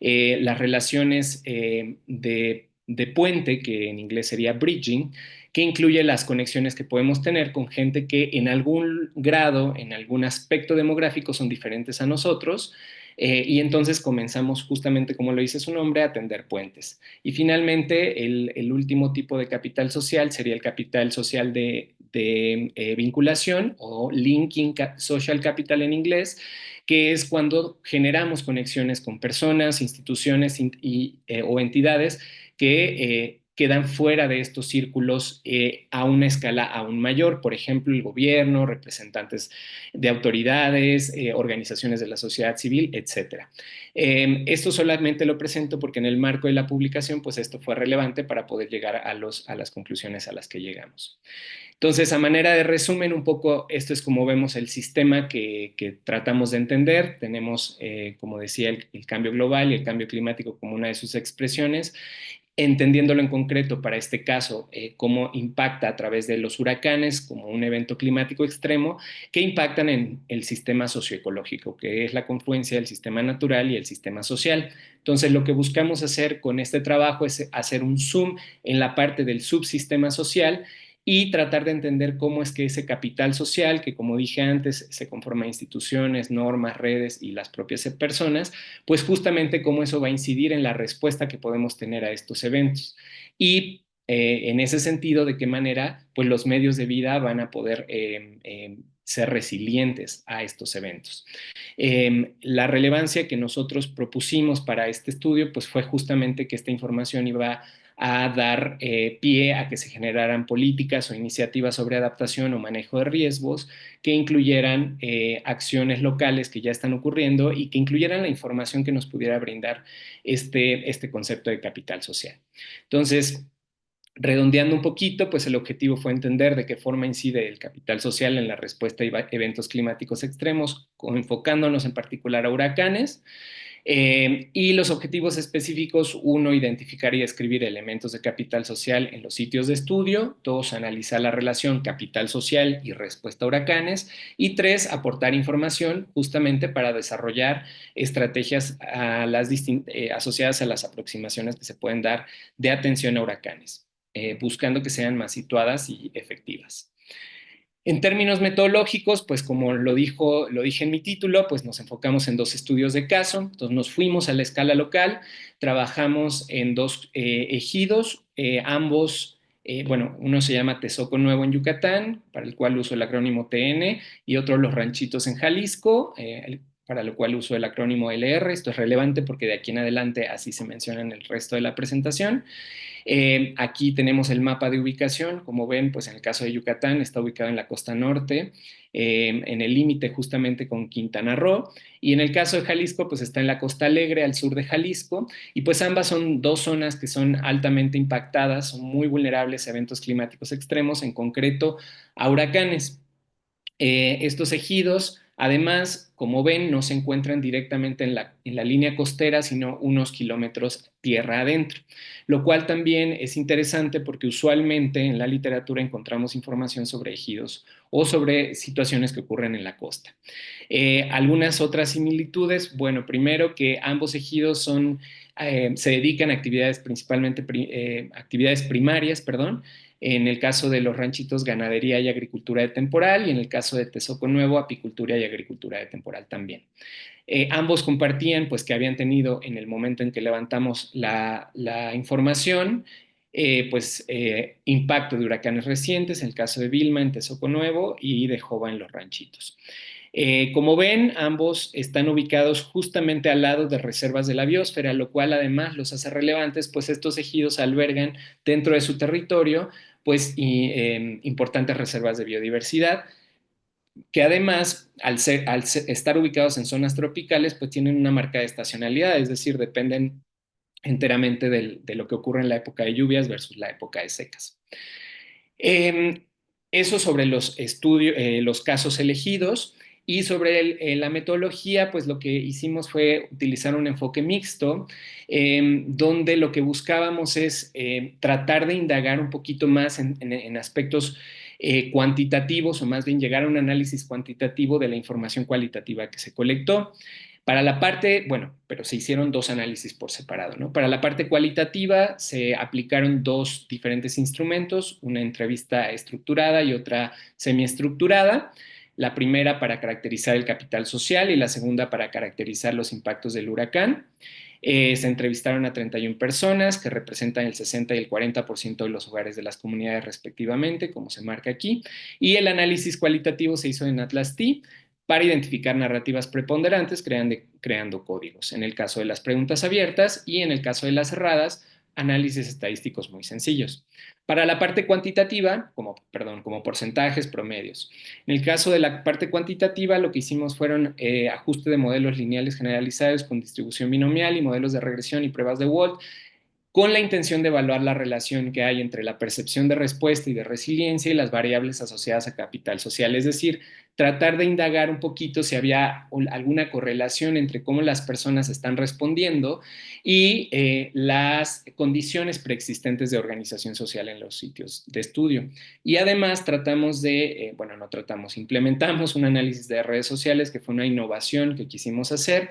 Las relaciones de puente, que en inglés sería bridging, que incluye las conexiones que podemos tener con gente que en algún grado, en algún aspecto demográfico son diferentes a nosotros, y entonces comenzamos justamente, como lo dice su nombre, a tender puentes. Y finalmente, el último tipo de capital social sería el capital social de vinculación o linking social capital en inglés, que es cuando generamos conexiones con personas, instituciones o entidades que quedan fuera de estos círculos a una escala aún mayor, por ejemplo, el gobierno, representantes de autoridades, organizaciones de la sociedad civil, etc. Esto solamente lo presento porque en el marco de la publicación, pues esto fue relevante para poder llegar a las conclusiones a las que llegamos. Entonces, a manera de resumen, un poco esto es como vemos el sistema que tratamos de entender. Tenemos, como decía, el cambio global y el cambio climático como una de sus expresiones, entendiéndolo en concreto para este caso, cómo impacta a través de los huracanes como un evento climático extremo que impactan en el sistema socioecológico, que es la confluencia del sistema natural y el sistema social. Entonces, lo que buscamos hacer con este trabajo es hacer un zoom en la parte del subsistema social y tratar de entender cómo es que ese capital social, que como dije antes, se conforma de instituciones, normas, redes y las propias personas, pues justamente cómo eso va a incidir en la respuesta que podemos tener a estos eventos. Y en ese sentido, de qué manera pues los medios de vida van a poder ser resilientes a estos eventos. La relevancia que nosotros propusimos para este estudio pues fue justamente que esta información iba a dar pie a que se generaran políticas o iniciativas sobre adaptación o manejo de riesgos que incluyeran acciones locales que ya están ocurriendo y que incluyeran la información que nos pudiera brindar este concepto de capital social. Entonces, redondeando un poquito, pues el objetivo fue entender de qué forma incide el capital social en la respuesta a eventos climáticos extremos, enfocándonos en particular a huracanes. Y los objetivos específicos: uno, identificar y describir elementos de capital social en los sitios de estudio; dos, analizar la relación capital social y respuesta a huracanes; y tres, aportar información justamente para desarrollar estrategias asociadas a las aproximaciones que se pueden dar de atención a huracanes, buscando que sean más situadas y efectivas. En términos metodológicos, pues como lo dije en mi título, pues nos enfocamos en dos estudios de caso. Entonces nos fuimos a la escala local, trabajamos en dos ejidos, ambos, bueno, uno se llama Tezoco Nuevo en Yucatán, para el cual uso el acrónimo TN, y otro Los Ranchitos en Jalisco, para lo cual uso el acrónimo LR. Esto es relevante porque de aquí en adelante así se menciona en el resto de la presentación. Aquí tenemos el mapa de ubicación. Como ven, pues en el caso de Yucatán está ubicado en la costa norte, en el límite justamente con Quintana Roo, y en el caso de Jalisco pues está en la Costa Alegre, al sur de Jalisco, y pues ambas son dos zonas que son altamente impactadas, son muy vulnerables a eventos climáticos extremos, en concreto a huracanes. Estos ejidos, además, como ven, no se encuentran directamente en la línea costera, sino unos kilómetros tierra adentro, lo cual también es interesante porque usualmente en la literatura encontramos información sobre ejidos o sobre situaciones que ocurren en la costa. Algunas otras similitudes: bueno, primero que ambos ejidos se dedican a actividades principalmente, actividades primarias, perdón. En el caso de Los Ranchitos, ganadería y agricultura de temporal, y en el caso de Tezoco Nuevo, apicultura y agricultura de temporal también. Ambos compartían pues que habían tenido, en el momento en que levantamos la información, impacto de huracanes recientes, en el caso de Vilma en Tezoco Nuevo y de Jova en Los Ranchitos. Como ven, ambos están ubicados justamente al lado de reservas de la biosfera, lo cual además los hace relevantes, pues estos ejidos albergan dentro de su territorio pues importantes reservas de biodiversidad, que además, al estar ubicados en zonas tropicales, pues tienen una marcada estacionalidad, es decir, dependen enteramente de lo que ocurre en la época de lluvias versus la época de secas. Eso sobre los casos elegidos. Y sobre la metodología, pues lo que hicimos fue utilizar un enfoque mixto, donde lo que buscábamos es tratar de indagar un poquito más en aspectos cuantitativos, o más bien llegar a un análisis cuantitativo de la información cualitativa que se colectó. Para la parte, bueno, pero se hicieron dos análisis por separado, ¿no? Para la parte cualitativa se aplicaron dos diferentes instrumentos, una entrevista estructurada y otra semiestructurada. La primera para caracterizar el capital social y la segunda para caracterizar los impactos del huracán. Se entrevistaron a 31 personas que representan el 60 y el 40% de los hogares de las comunidades respectivamente, como se marca aquí, y el análisis cualitativo se hizo en Atlas-T para identificar narrativas preponderantes creando códigos, en el caso de las preguntas abiertas, y en el caso de las cerradas análisis estadísticos muy sencillos. Para la parte cuantitativa, como porcentajes, promedios. En el caso de la parte cuantitativa, lo que hicimos fueron ajuste de modelos lineales generalizados con distribución binomial y modelos de regresión y pruebas de Wald, con la intención de evaluar la relación que hay entre la percepción de respuesta y de resiliencia y las variables asociadas a capital social. Es decir, tratar de indagar un poquito si había alguna correlación entre cómo las personas están respondiendo y las condiciones preexistentes de organización social en los sitios de estudio. Y además implementamos un análisis de redes sociales, que fue una innovación que quisimos hacer,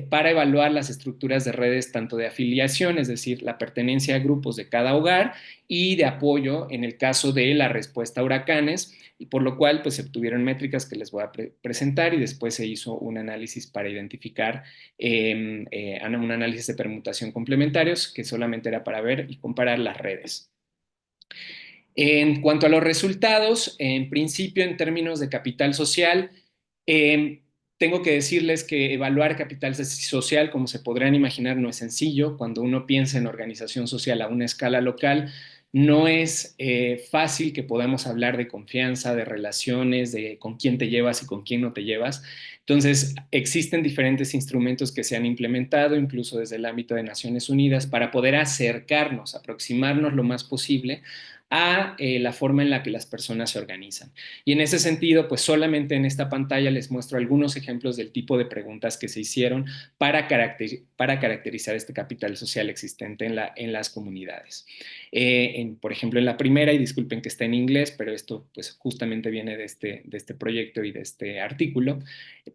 para evaluar las estructuras de redes tanto de afiliación, es decir, la pertenencia a grupos de cada hogar, y de apoyo en el caso de la respuesta a huracanes, y por lo cual pues se obtuvieron métricas que les voy a presentar, y después se hizo un análisis para identificar un análisis de permutación complementarios, que solamente era para ver y comparar las redes. En cuanto a los resultados, en principio, en términos de capital social, tengo que decirles que evaluar capital social, como se podrán imaginar, no es sencillo. Cuando uno piensa en organización social a una escala local, no es fácil que podamos hablar de confianza, de relaciones, de con quién te llevas y con quién no te llevas. Entonces, existen diferentes instrumentos que se han implementado, incluso desde el ámbito de Naciones Unidas, para poder aproximarnos lo más posible a la forma en la que las personas se organizan. Y en ese sentido, pues solamente en esta pantalla les muestro algunos ejemplos del tipo de preguntas que se hicieron para caracterizar este capital social existente en las comunidades. Por ejemplo, en la primera, y disculpen que está en inglés, pero esto pues justamente viene de este proyecto y de este artículo.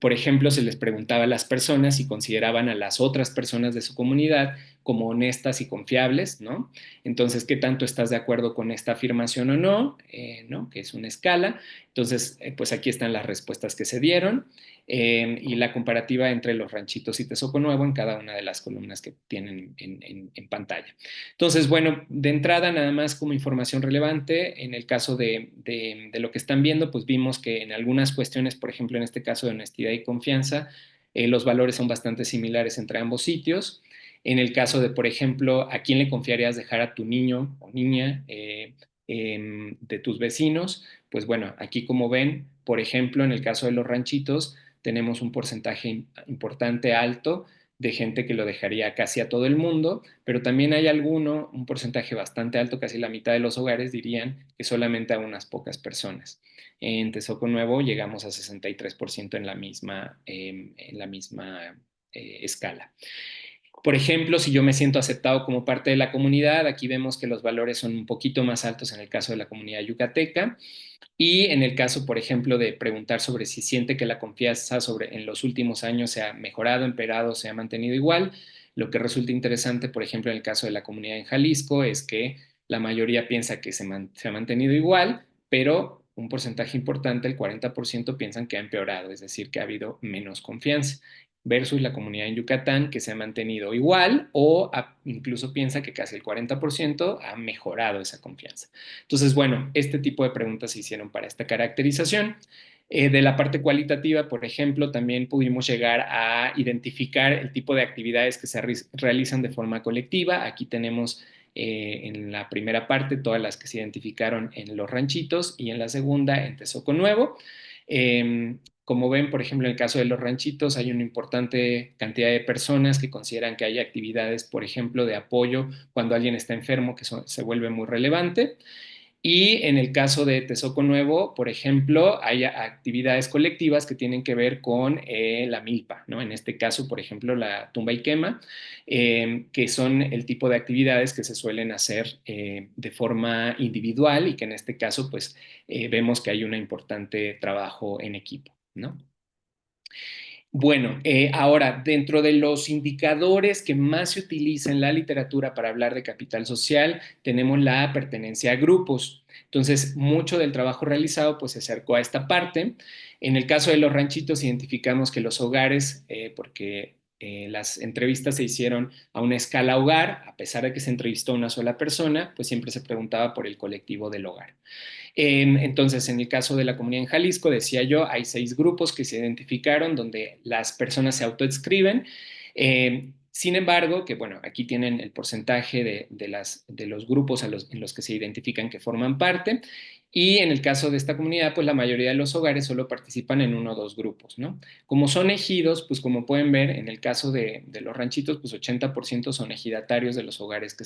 Por ejemplo, se les preguntaba a las personas si consideraban a las otras personas de su comunidad como honestas y confiables, ¿no? Entonces, ¿qué tanto estás de acuerdo con esta afirmación o no? ¿No? Que es una escala. Entonces, pues aquí están las respuestas que se dieron, y la comparativa entre Los Ranchitos y Tezoco Nuevo en cada una de las columnas que tienen en pantalla. Entonces, bueno, de entrada, nada más como información relevante, en el caso de lo que están viendo, pues vimos que en algunas cuestiones, por ejemplo, en este caso de honestidad y confianza, los valores son bastante similares entre ambos sitios. En el caso de, por ejemplo, ¿a quién le confiarías dejar a tu niño o niña de tus vecinos? Pues bueno, aquí como ven, por ejemplo, en el caso de Los Ranchitos, tenemos un porcentaje importante, alto, de gente que lo dejaría casi a todo el mundo, pero también hay un porcentaje bastante alto, casi la mitad de los hogares dirían que solamente a unas pocas personas. En Tezoco Nuevo llegamos a 63% en la misma escala. Por ejemplo, si yo me siento aceptado como parte de la comunidad, aquí vemos que los valores son un poquito más altos en el caso de la comunidad yucateca, y en el caso, por ejemplo, de preguntar sobre si siente que la confianza en los últimos años se ha mejorado, empeorado, se ha mantenido igual, lo que resulta interesante, por ejemplo, en el caso de la comunidad en Jalisco, es que la mayoría piensa que se ha mantenido igual, pero un porcentaje importante, el 40%, piensan que ha empeorado, es decir, que ha habido menos confianza, versus la comunidad en Yucatán, que se ha mantenido igual, o incluso piensa que casi el 40% ha mejorado esa confianza. Entonces, bueno, este tipo de preguntas se hicieron para esta caracterización. De la parte cualitativa, por ejemplo, también pudimos llegar a identificar el tipo de actividades que se realizan de forma colectiva. Aquí tenemos en la primera parte todas las que se identificaron en Los Ranchitos, y en la segunda en Tezoco Nuevo. Como ven, por ejemplo, en el caso de Los Ranchitos, hay una importante cantidad de personas que consideran que hay actividades, por ejemplo, de apoyo cuando alguien está enfermo, que se vuelve muy relevante. Y en el caso de Tezoco Nuevo, por ejemplo, hay actividades colectivas que tienen que ver con la milpa, ¿no? En este caso, por ejemplo, la tumba y quema, que son el tipo de actividades que se suelen hacer de forma individual, y que en este caso, pues, vemos que hay un importante trabajo en equipo, ¿no? Bueno, ahora, dentro de los indicadores que más se utiliza en la literatura para hablar de capital social, tenemos la pertenencia a grupos. Entonces, mucho del trabajo realizado pues se acercó a esta parte. En el caso de Los Ranchitos, identificamos que los hogares, porque las entrevistas se hicieron a una escala hogar, a pesar de que se entrevistó a una sola persona, pues siempre se preguntaba por el colectivo del hogar. Entonces, en el caso de la comunidad en Jalisco, decía yo, hay 6 grupos que se identificaron donde las personas se autoadscriben. Sin embargo, que bueno, aquí tienen el porcentaje de los grupos en los que se identifican que forman parte. Y en el caso de esta comunidad, pues la mayoría de los hogares solo participan en uno o dos grupos, ¿no? Como son ejidos, pues como pueden ver, en el caso de los ranchitos, pues 80% son ejidatarios de los hogares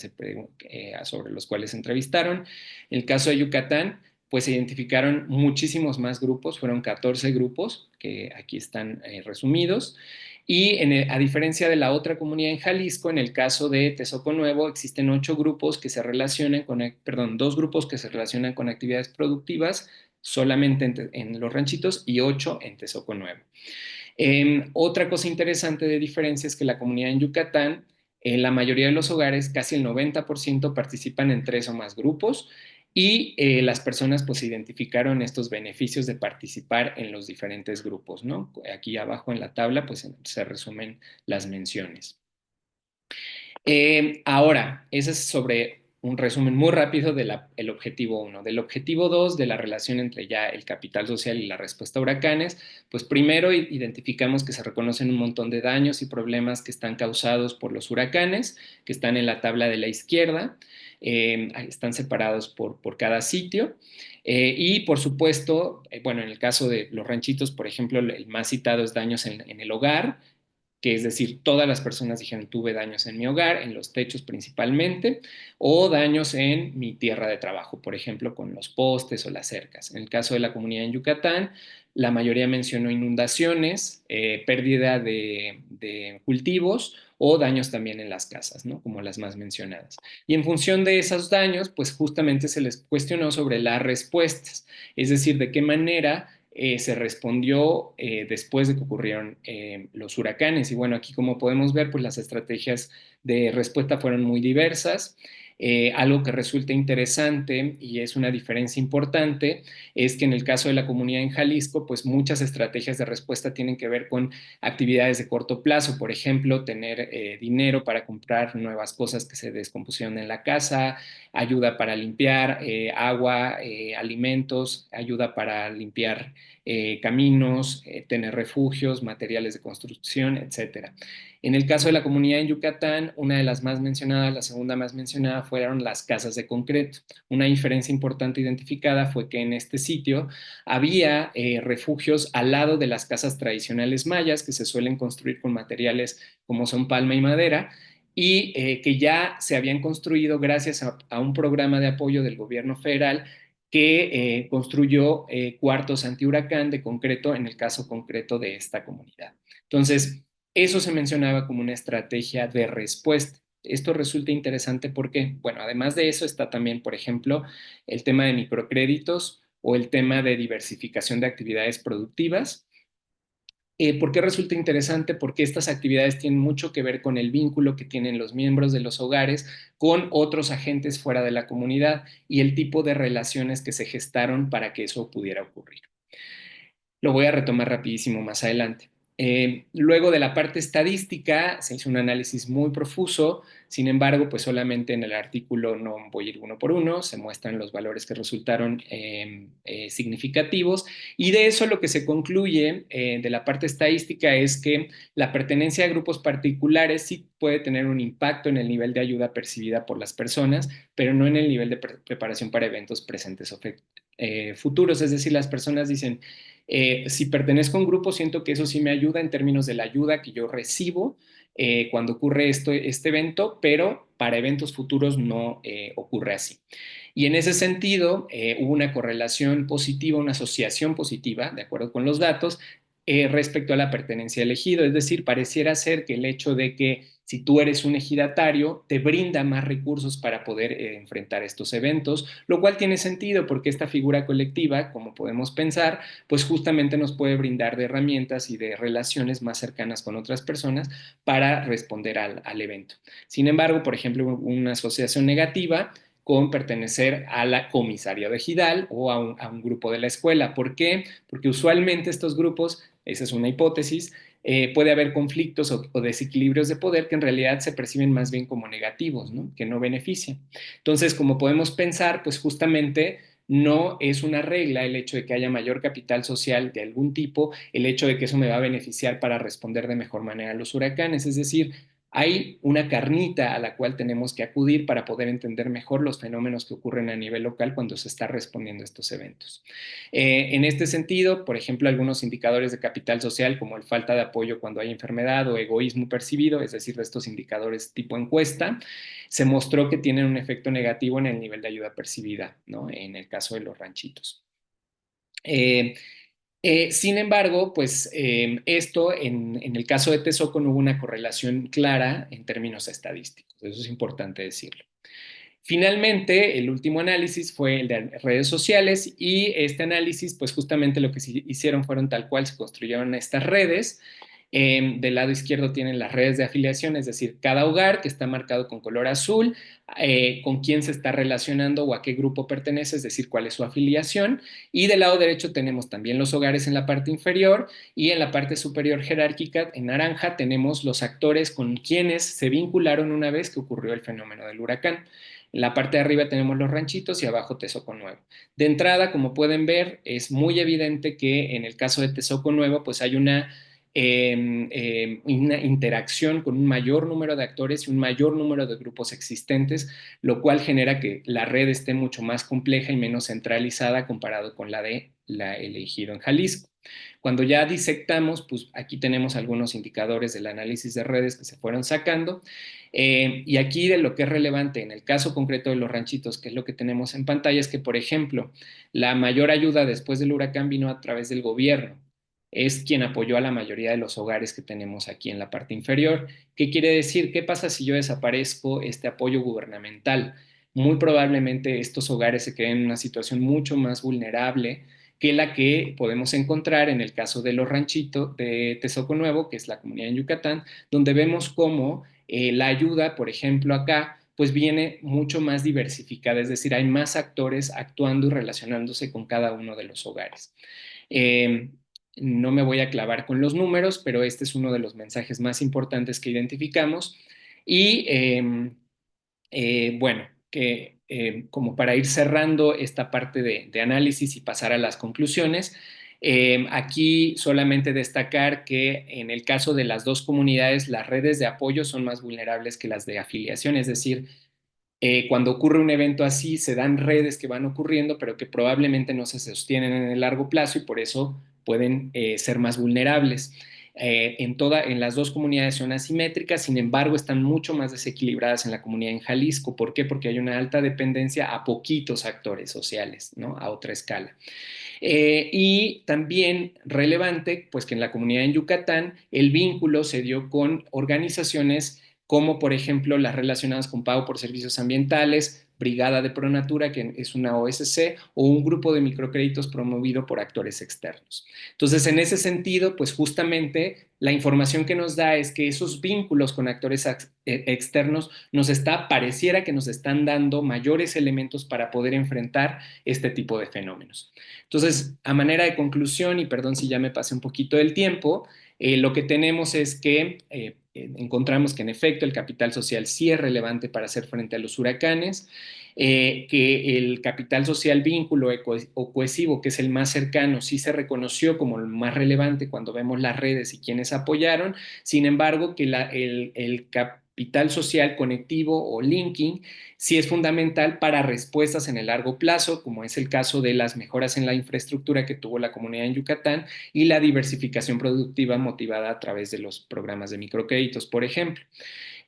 sobre los cuales se entrevistaron. En el caso de Yucatán, pues se identificaron muchísimos más grupos, fueron 14 grupos que aquí están resumidos. Y a diferencia de la otra comunidad en Jalisco, en el caso de Tezoco Nuevo, existen 8 grupos que se relacionan perdón, 2 grupos que se relacionan con actividades productivas solamente en los ranchitos y 8 en Tezoco Nuevo. Otra cosa interesante de diferencia es que la comunidad en Yucatán, en la mayoría de los hogares, casi el 90% participan en 3 o más grupos y las personas pues identificaron estos beneficios de participar en los diferentes grupos, ¿no? Aquí abajo en la tabla pues se resumen las menciones. Ahora, ese es sobre un resumen muy rápido del objetivo 1. Del objetivo 2, de la relación entre ya el capital social y la respuesta a huracanes, pues primero identificamos que se reconocen un montón de daños y problemas que están causados por los huracanes, que están en la tabla de la izquierda, están separados por cada sitio. Y por supuesto, bueno, en el caso de los ranchitos, por ejemplo, el más citado es daños en el hogar, que es decir, todas las personas dijeron tuve daños en mi hogar, en los techos principalmente, o daños en mi tierra de trabajo, por ejemplo, con los postes o las cercas. En el caso de la comunidad en Yucatán, la mayoría mencionó inundaciones, pérdida de cultivos o daños también en las casas, ¿no? Como las más mencionadas. Y en función de esos daños, pues justamente se les cuestionó sobre las respuestas, es decir, de qué manera se respondió después de que ocurrieron los huracanes. Y bueno, aquí como podemos ver, pues las estrategias de respuesta fueron muy diversas. Algo que resulta interesante y es una diferencia importante es que en el caso de la comunidad en Jalisco, pues muchas estrategias de respuesta tienen que ver con actividades de corto plazo, por ejemplo, tener dinero para comprar nuevas cosas que se descompusieron en la casa, ayuda para limpiar, agua, alimentos, ayuda para limpiar caminos, tener refugios, materiales de construcción, etcétera. En el caso de la comunidad en Yucatán, una de las más mencionadas, la segunda más mencionada, fueron las casas de concreto. Una diferencia importante identificada fue que en este sitio había refugios al lado de las casas tradicionales mayas que se suelen construir con materiales como son palma y madera, y que ya se habían construido gracias a un programa de apoyo del gobierno federal que construyó cuartos antihuracán de concreto en el caso concreto de esta comunidad. Entonces, eso se mencionaba como una estrategia de respuesta. Esto resulta interesante porque, bueno, además de eso está también, por ejemplo, el tema de microcréditos o el tema de diversificación de actividades productivas. ¿Por qué resulta interesante? Porque estas actividades tienen mucho que ver con el vínculo que tienen los miembros de los hogares con otros agentes fuera de la comunidad y el tipo de relaciones que se gestaron para que eso pudiera ocurrir. Lo voy a retomar rapidísimo más adelante. Luego de la parte estadística se hizo un análisis muy profuso, sin embargo, pues solamente en el artículo no voy a ir uno por uno, se muestran los valores que resultaron significativos y de eso lo que se concluye de la parte estadística es que la pertenencia a grupos particulares sí puede tener un impacto en el nivel de ayuda percibida por las personas, pero no en el nivel de preparación para eventos presentes o futuros, es decir, las personas dicen, si pertenezco a un grupo, siento que eso sí me ayuda en términos de la ayuda que yo recibo cuando ocurre este evento, pero para eventos futuros no ocurre así. Y en ese sentido, hubo una correlación positiva, una asociación positiva, de acuerdo con los datos, respecto a la pertenencia al ejido. Es decir, pareciera ser que el hecho de que si tú eres un ejidatario, te brinda más recursos para poder enfrentar estos eventos, lo cual tiene sentido porque esta figura colectiva, como podemos pensar, pues justamente nos puede brindar de herramientas y de relaciones más cercanas con otras personas para responder al evento. Sin embargo, por ejemplo, una asociación negativa con pertenecer a la comisaría de ejidal o a un grupo de la escuela. ¿Por qué? Porque usualmente estos grupos, esa es una hipótesis, puede haber conflictos o desequilibrios de poder que en realidad se perciben más bien como negativos, ¿no? Que no benefician. Entonces, como podemos pensar, pues justamente no es una regla el hecho de que haya mayor capital social de algún tipo, el hecho de que eso me va a beneficiar para responder de mejor manera a los huracanes. Es decir, hay una carnita a la cual tenemos que acudir para poder entender mejor los fenómenos que ocurren a nivel local cuando se está respondiendo a estos eventos. En este sentido, por ejemplo, algunos indicadores de capital social, como el falta de apoyo cuando hay enfermedad o egoísmo percibido, es decir, de estos indicadores tipo encuesta, se mostró que tienen un efecto negativo en el nivel de ayuda percibida, ¿no? En el caso de los ranchitos. Sin embargo, pues esto en el caso de Tezoco no hubo una correlación clara en términos estadísticos, eso es importante decirlo. Finalmente, el último análisis fue el de redes sociales y este análisis, pues justamente lo que se hicieron fueron tal cual se construyeron estas redes. Del lado izquierdo tienen las redes de afiliación, es decir, cada hogar que está marcado con color azul, con quién se está relacionando o a qué grupo pertenece, es decir, cuál es su afiliación. Y del lado derecho tenemos también los hogares en la parte inferior y en la parte superior jerárquica, en naranja, tenemos los actores con quienes se vincularon una vez que ocurrió el fenómeno del huracán. En la parte de arriba tenemos los ranchitos y abajo Tezoco Nuevo. De entrada, como pueden ver, es muy evidente que en el caso de Tezoco Nuevo, pues hay una interacción con un mayor número de actores y un mayor número de grupos existentes, lo cual genera que la red esté mucho más compleja y menos centralizada comparado con la de la elegido en Jalisco. Cuando ya disectamos, pues aquí tenemos algunos indicadores del análisis de redes que se fueron sacando. Y aquí de lo que es relevante en el caso concreto de los ranchitos, que es lo que tenemos en pantalla, es que, por ejemplo, la mayor ayuda después del huracán vino a través del gobierno. Es quien apoyó a la mayoría de los hogares que tenemos aquí en la parte inferior. ¿Qué quiere decir? ¿Qué pasa si yo desaparezco este apoyo gubernamental? Muy probablemente estos hogares se queden en una situación mucho más vulnerable que la que podemos encontrar en el caso de los ranchitos de Tezoco Nuevo, que es la comunidad en Yucatán, donde vemos cómo la ayuda, por ejemplo, acá, pues viene mucho más diversificada, es decir, hay más actores actuando y relacionándose con cada uno de los hogares. Eh, no me voy a clavar con los números, pero este es uno de los mensajes más importantes que identificamos. Y bueno, que como para ir cerrando esta parte de análisis y pasar a las conclusiones, aquí solamente destacar que en el caso de las dos comunidades, las redes de apoyo son más vulnerables que las de afiliación, es decir, cuando ocurre un evento así, se dan redes que van ocurriendo, pero que probablemente no se sostienen en el largo plazo y por eso pueden ser más vulnerables. En las dos comunidades son asimétricas, sin embargo, están mucho más desequilibradas en la comunidad en Jalisco. ¿Por qué? Porque hay una alta dependencia a poquitos actores sociales, ¿no? A otra escala. Y también relevante, pues que en la comunidad en Yucatán el vínculo se dio con organizaciones como por ejemplo las relacionadas con pago por servicios ambientales, Brigada de Pronatura, que es una OSC, o un grupo de microcréditos promovido por actores externos. Entonces, en ese sentido, pues justamente la información que nos da es que esos vínculos con actores externos pareciera que nos están dando mayores elementos para poder enfrentar este tipo de fenómenos. Entonces, a manera de conclusión, y perdón si ya me pasé un poquito del tiempo, lo que tenemos es que encontramos que en efecto el capital social sí es relevante para hacer frente a los huracanes, que el capital social vínculo o cohesivo, que es el más cercano, sí se reconoció como el más relevante cuando vemos las redes y quienes apoyaron, sin embargo que el capital social conectivo o linking sí es fundamental para respuestas en el largo plazo, como es el caso de las mejoras en la infraestructura que tuvo la comunidad en Yucatán y la diversificación productiva motivada a través de los programas de microcréditos, por ejemplo.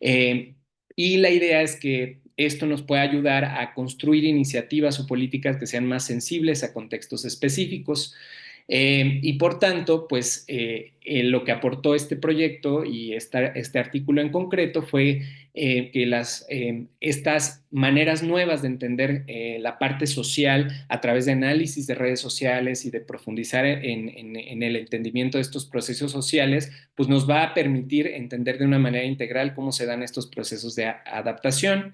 Y la idea es que esto nos puede ayudar a construir iniciativas o políticas que sean más sensibles a contextos específicos. Y por tanto, pues lo que aportó este proyecto y este artículo en concreto fue que estas maneras nuevas de entender la parte social a través de análisis de redes sociales y de profundizar en el entendimiento de estos procesos sociales, pues nos va a permitir entender de una manera integral cómo se dan estos procesos de adaptación.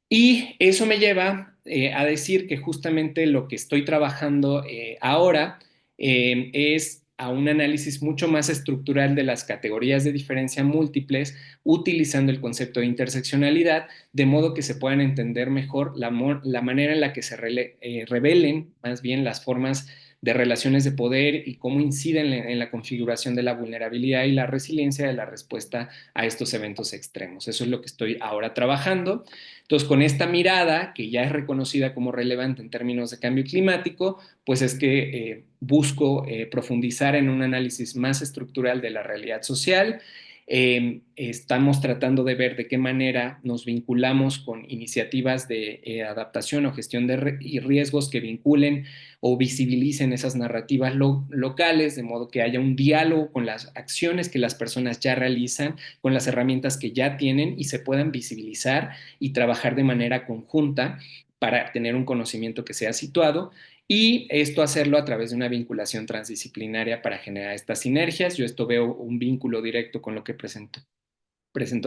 Y eso me lleva a decir que justamente lo que estoy trabajando ahora es a un análisis mucho más estructural de las categorías de diferencia múltiples, utilizando el concepto de interseccionalidad, de modo que se puedan entender mejor la manera en la que se revelen más bien las formas de relaciones de poder y cómo inciden en la configuración de la vulnerabilidad y la resiliencia de la respuesta a estos eventos extremos. Eso es lo que estoy ahora trabajando. Entonces, con esta mirada, que ya es reconocida como relevante en términos de cambio climático, pues es que busco profundizar en un análisis más estructural de la realidad social. Estamos tratando de ver de qué manera nos vinculamos con iniciativas de adaptación o gestión de riesgos que vinculen o visibilicen esas narrativas locales, de modo que haya un diálogo con las acciones que las personas ya realizan, con las herramientas que ya tienen y se puedan visibilizar y trabajar de manera conjunta para tener un conocimiento que sea situado y esto hacerlo a través de una vinculación transdisciplinaria para generar estas sinergias. Yo esto veo un vínculo directo con lo que presentó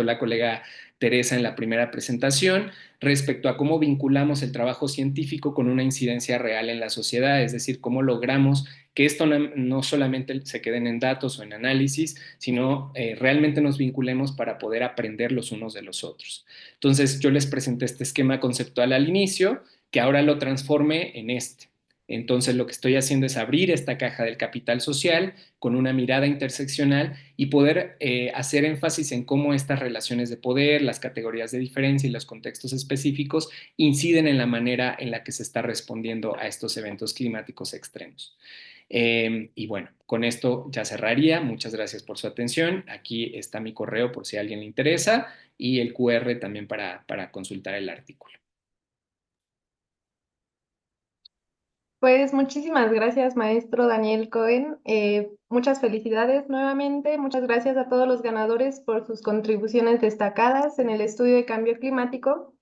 la colega Teresa en la primera presentación respecto a cómo vinculamos el trabajo científico con una incidencia real en la sociedad, es decir, cómo logramos que esto no solamente se queden en datos o en análisis, sino realmente nos vinculemos para poder aprender los unos de los otros. Entonces, yo les presenté este esquema conceptual al inicio, que ahora lo transforme en este. Entonces, lo que estoy haciendo es abrir esta caja del capital social con una mirada interseccional y poder hacer énfasis en cómo estas relaciones de poder, las categorías de diferencia y los contextos específicos inciden en la manera en la que se está respondiendo a estos eventos climáticos extremos. Y bueno, con esto ya cerraría. Muchas gracias por su atención. Aquí está mi correo por si a alguien le interesa y el QR también para consultar el artículo. Pues muchísimas gracias, maestro Daniel Cohen. Muchas felicidades nuevamente. Muchas gracias a todos los ganadores por sus contribuciones destacadas en el estudio de cambio climático.